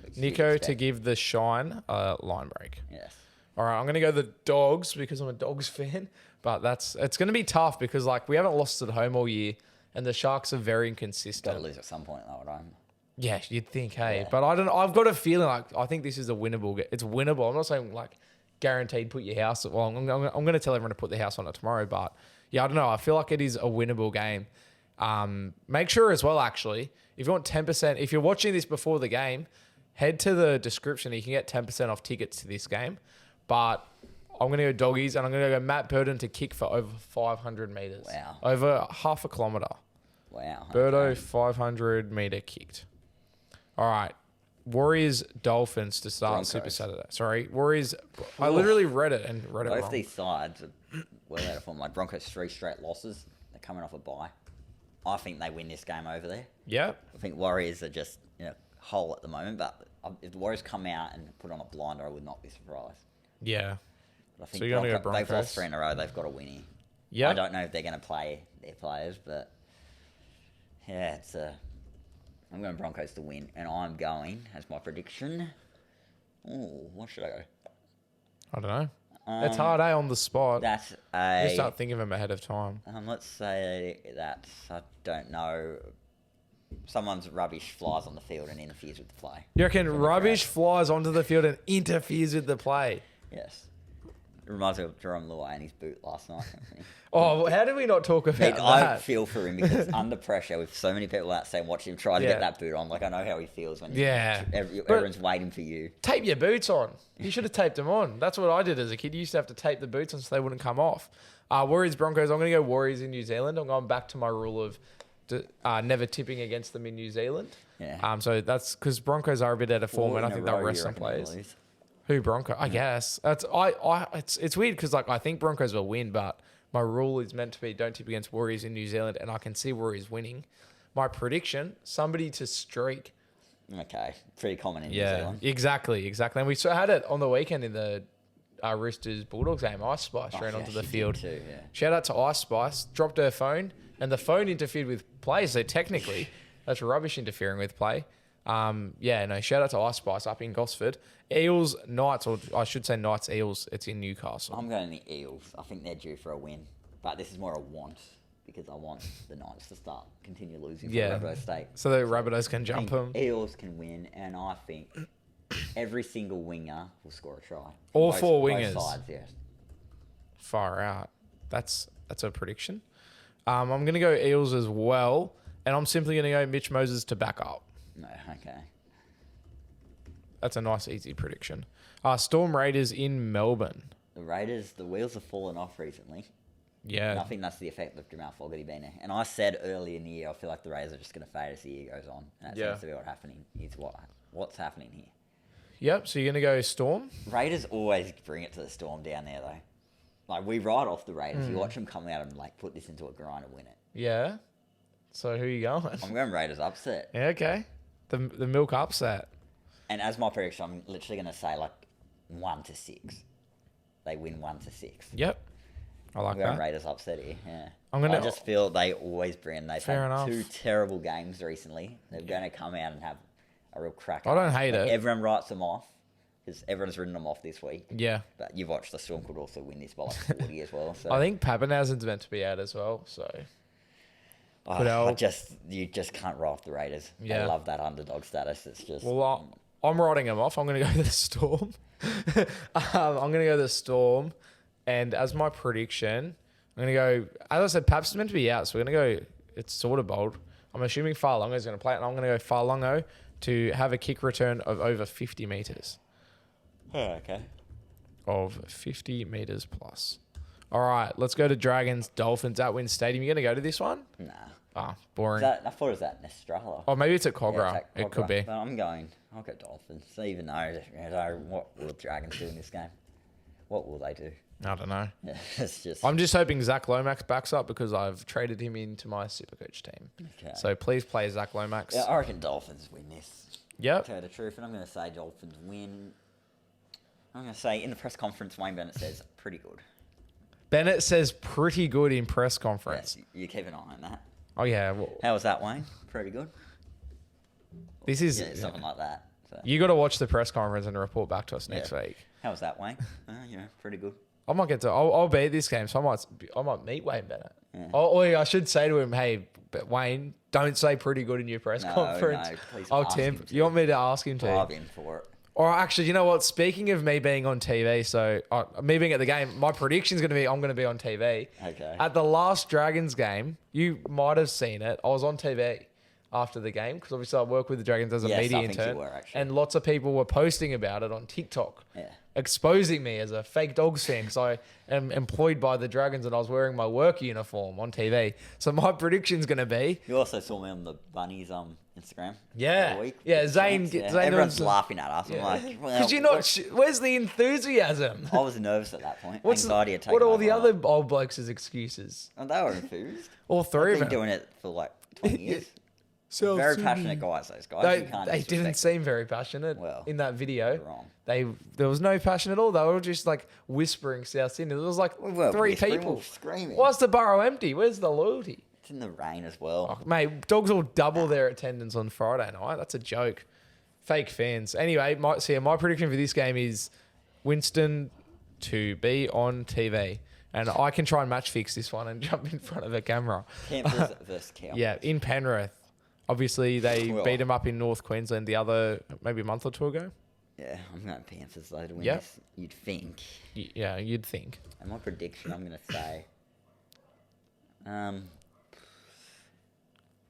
which you'd Nico to expect. give the Shine a line break. Yes. All right, I'm going to go the Dogs because I'm a Dogs fan, but it's going to be tough because like we haven't lost at home all year and the Sharks are very Got to inconsistent. lose at some point though at home. Yeah, you'd think, hey, Yeah. but I don't. I've got a feeling like I think this is a winnable. It's winnable. I'm not saying like guaranteed put your house. Well, I'm going to tell everyone to put their house on it tomorrow, but yeah, I don't know. I feel like it is a winnable game. Make sure as well, actually, if you want 10%, if you're watching this before the game, head to the description. You can get 10% off tickets to this game. But I'm going to go Doggies and I'm going to go Matt Burden to kick for over 500 meters. Wow. Over half a kilometer. Wow. Birdo, okay. 500 meter kicked. All right. Warriors Dolphins to start Broncos. Super Saturday. Sorry. Warriors. I literally read it and read it Both wrong. these sides are well out of form. Like Broncos 3 straight losses. They're coming off a bye. I think they win this game over there. Yeah. I think Warriors are just whole at the moment. But if the Warriors come out and put on a blinder, I would not be surprised. Yeah. But I think So you're gonna go they've Broncos? lost 3 in a row. They've got to win here. Yeah. I don't know if they're going to play their players, but yeah, I'm going Broncos to win, and I'm going as my prediction. Oh, what should I go? I don't know. It's hard, on the spot. That's You a. start thinking of them ahead of time. Let's say that I don't know. Someone's rubbish flies on the field and interferes with the play. You reckon From the rubbish flies onto the field and interferes with the play? Yes. reminds me of Jerome Luai and his boot last night. Oh, how did we not talk about that? I feel for him because under pressure with so many people out saying, watch him try to Yeah. get that boot on. Like, I know how he feels when Yeah. everyone's waiting for you. Tape your boots on. You should have taped them on. That's what I did as a kid. You used to have to tape the boots on so they wouldn't come off. Warriors Broncos. I'm going to go Warriors in New Zealand. I'm going back to my rule of never tipping against them in New Zealand. Yeah. So that's because Broncos are a bit out of form, and I think they'll rest some players. Who Bronco? I guess that's It's weird because like I think Broncos will win, but my rule is meant to be don't tip against Warriors in New Zealand, and I can see Warriors winning. My prediction: somebody to streak. Okay, pretty common in New Zealand. Exactly. And we had it on the weekend in the Roosters Bulldogs game. Ice Spice ran onto the field. Too, yeah. Shout out to Ice Spice. Dropped her phone, and the phone interfered with play. So technically, that's rubbish interfering with play. Shout out to Ice Spice up in Gosford. Eels, Knights, or I should say Knights, Eels. It's in Newcastle. I'm going the Eels. I think they're due for a win, but this is more a want because I want the Knights to continue losing for Rabbitoh State. So the Rabbitohs can jump them. Eels can win, and I think every single winger will score a try. All four wingers. Both sides, yes. Far out. That's a prediction. I'm going to go Eels as well, and I'm simply going to go Mitch Moses to back up. No, okay. That's a nice, easy prediction. Storm Raiders in Melbourne. The Raiders, the wheels have fallen off recently. Yeah. And I think that's the effect of Jamal Fogarty being there. And I said early in the year, I feel like the Raiders are just going to fade as the year goes on. And that seems to be what's happening here. Yep, so you're going to go Storm? Raiders always bring it to the Storm down there, though. Like, we ride off the Raiders. You watch them come out and, like, put this into a grind and win it. Yeah. So who are you going? I'm going Raiders upset. Yeah, okay. The milk upset. And as my prediction, I'm literally going to say, like, 1-6. They win 1-6. Yep. I like I'm going that. Raiders upset here, yeah. I just feel they always bring. They've Fair had enough. 2 terrible games recently. They're going to come out and have a real crack. I don't hate it. Everyone writes them off because everyone's written them off this week. Yeah. But you've watched the Storm could also win this by like 40 as well. So I think Pappenhausen's meant to be out as well, so... you just can't write off the Raiders. Yeah. They love that underdog status. It's just... Well, I'm writing them off. I'm going to go the Storm. I'm going to go the Storm. And as my prediction, I'm going to go... As I said, Paps is meant to be out, so we're going to go... It's sort of bold. I'm assuming Farlongo is going to play it, and I'm going to go Farlongo to have a kick return of over 50 metres. Oh, okay. Of 50 metres plus. All right, let's go to Dragons, Dolphins at Wynn Stadium. You going to go to this one? Nah. Boring. I thought it was at Nestrala. Oh, maybe it's at Cogra. Yeah, it's at It could be. But I'll go Dolphins. So even though, what will the Dragons do in this game? What will they do? I don't know. Yeah, it's just... I'm just hoping Zach Lomax backs up because I've traded him into my Supercoach team. Okay. So please play Zach Lomax. Yeah, I reckon Dolphins win this. Yep. To tell you the truth, and I'm going to say Dolphins win. I'm going to say in the press conference, Wayne Bennett says pretty good. Bennett says pretty good in press conference. Yes, you keep an eye on that. Oh, yeah. Well, How was that, Wayne? Pretty good? this is... Yeah, something like that. So. You got to watch the press conference and report back to us next week. How was that, Wayne? Pretty good. I might get to... I'll be at this game, so I might meet Wayne Bennett. Yeah. I should say to him, hey, but Wayne, don't say pretty good in your press conference. No, please I'll ask temp. him to. You want me to ask him to? Drive in for it. Or actually, you know what? Speaking of me being on TV, so me being at the game, my prediction's going to be I'm going to be on TV. Okay. At the last Dragons game, you might have seen it. I was on TV after the game because obviously I work with the Dragons as a media intern. And lots of people were posting about it on TikTok. Yeah. Exposing me as a fake Dogs fan because I am employed by the Dragons and I was wearing my work uniform on TV. So my prediction's going to be... You also saw me on the Bunnies Instagram. Yeah. Week. Yeah, Zane everyone's laughing at us. Yeah. I'm like... Because you're not... where's the enthusiasm? I was nervous at that point. Anxiety had taken what are all over. the other old blokes' excuses? And they were enthused. All three They've of been them. doing it for like 20 years. So Very passionate guys, those guys. You can't They didn't disrespect seem very passionate Well, in that video. them. Wrong. There was no passion at all. They were just like whispering South Sydney. There was like We weren't 3 whispering, we people. were screaming. Why's the borough empty? Where's the loyalty? It's in the rain as well. Oh, mate, Dogs will double their attendance on Friday night. That's a joke. Fake fans. Anyway, my prediction for this game is Winston to be on TV. And I can try and match fix this one and jump in front of a camera. Panthers versus Cowboys. Yeah, in Penrith. Obviously, they beat them up in North Queensland maybe a month or two ago. Yeah, I'm going Panthers though to win Yep. this. You'd think. Yeah, you'd think. And my prediction, I'm going to say,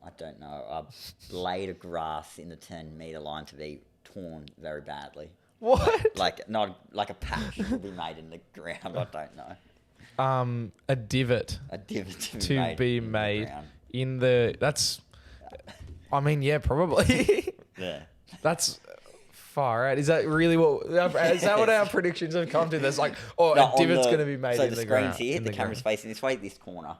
I don't know, a blade of grass in the 10-metre line to be torn very badly. What? Not like a patch will be made in the ground. I don't know. A divot A divot to be in the made ground. in the. That's. I mean, yeah, probably. Yeah. That's far out. Is that really what? Is that what our predictions have come to? There's like, No, a on divot's the- going to be made so in the the screen's ground. here, in the camera's ground. facing this way, this corner,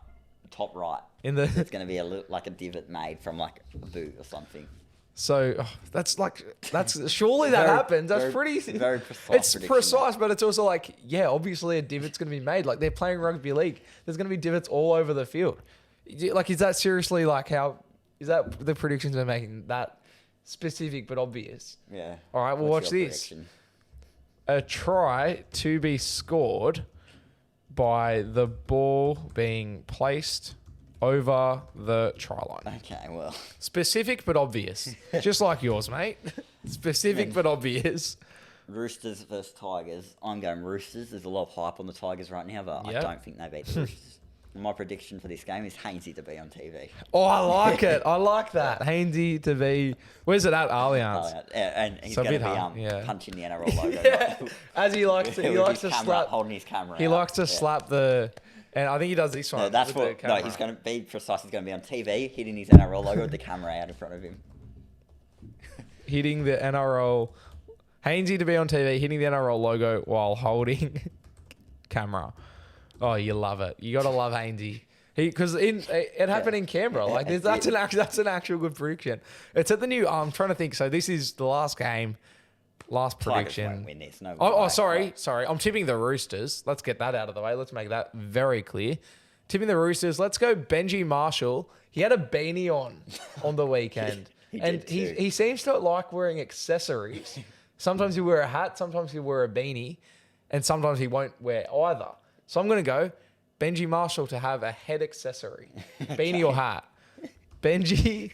top right. In the. It's going to be like a divot made from like a boot or something. So that's surely that Very- happens. That's very- pretty. very precise It's prediction, precise, but it's also like, yeah, obviously a divot's going to be made. Like they're playing rugby league. There's going to be divots all over the field. Like, is that seriously like how? Is that the predictions we're making? That specific but obvious. Yeah. All right, well, What's watch your this. prediction? A try to be scored by the ball being placed over the try line. Okay, well, Specific but obvious. Just like yours, mate. Specific but obvious. Roosters versus Tigers. I'm going Roosters. There's a lot of hype on the Tigers right now, but Yep. I don't think they beat the Roosters. My prediction for this game is Hainsey to be on TV. Oh, I like it. I like that. Hainsey to be... Where's it at? Allianz. And he's So a going to bit be hard, yeah. punching the NRL logo. Yeah. As he likes to, he With likes his to camera, slap... holding his camera. He out. likes to Yeah. slap the... And I think he does this one. No, that's with the what. No, camera. he's going to be precise. He's going to be on TV, hitting his NRL logo with the camera out in front of him. Hitting the NRL... Hainsey to be on TV, hitting the NRL logo while holding camera. Oh, you love it. You got to love Hainsey. Because it happened in Canberra. Like that's an actual good prediction. It's at the new. I'm trying to think. So this is the last game, last Tigers prediction. won't win this. No Oh, way. sorry. I'm tipping the Roosters. Let's get that out of the way. Let's make that very clear. Tipping the Roosters. Let's go Benji Marshall. He had a beanie on the weekend. He and did too. he seems to like wearing accessories. Sometimes he'll wear a hat, sometimes he'll wear a beanie, and sometimes he won't wear either. So I'm going to go Benji Marshall to have a head accessory. Beanie or hat. Benji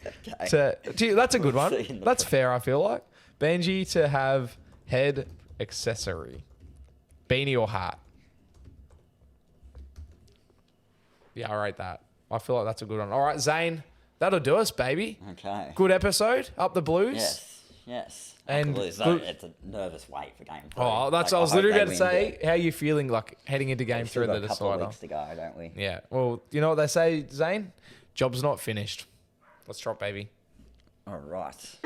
gee, that's a good We'll one. see in the That's fair, I feel like. Benji to have head accessory. Beanie or hat. Yeah, I rate that. I feel like that's a good one. All right, Zane, that'll do us, baby. Okay. Good episode. Up the Blues. Yes. And Blues, good- it's a nervous wait for game 3. Oh, that's Like, I was hope literally they about to win, say. but How are you feeling like heading into game we've still 3 got of the a couple of decider? weeks to go, don't we? Yeah. Well, you know what they say, Zane? Job's not finished. Let's drop, baby. All right.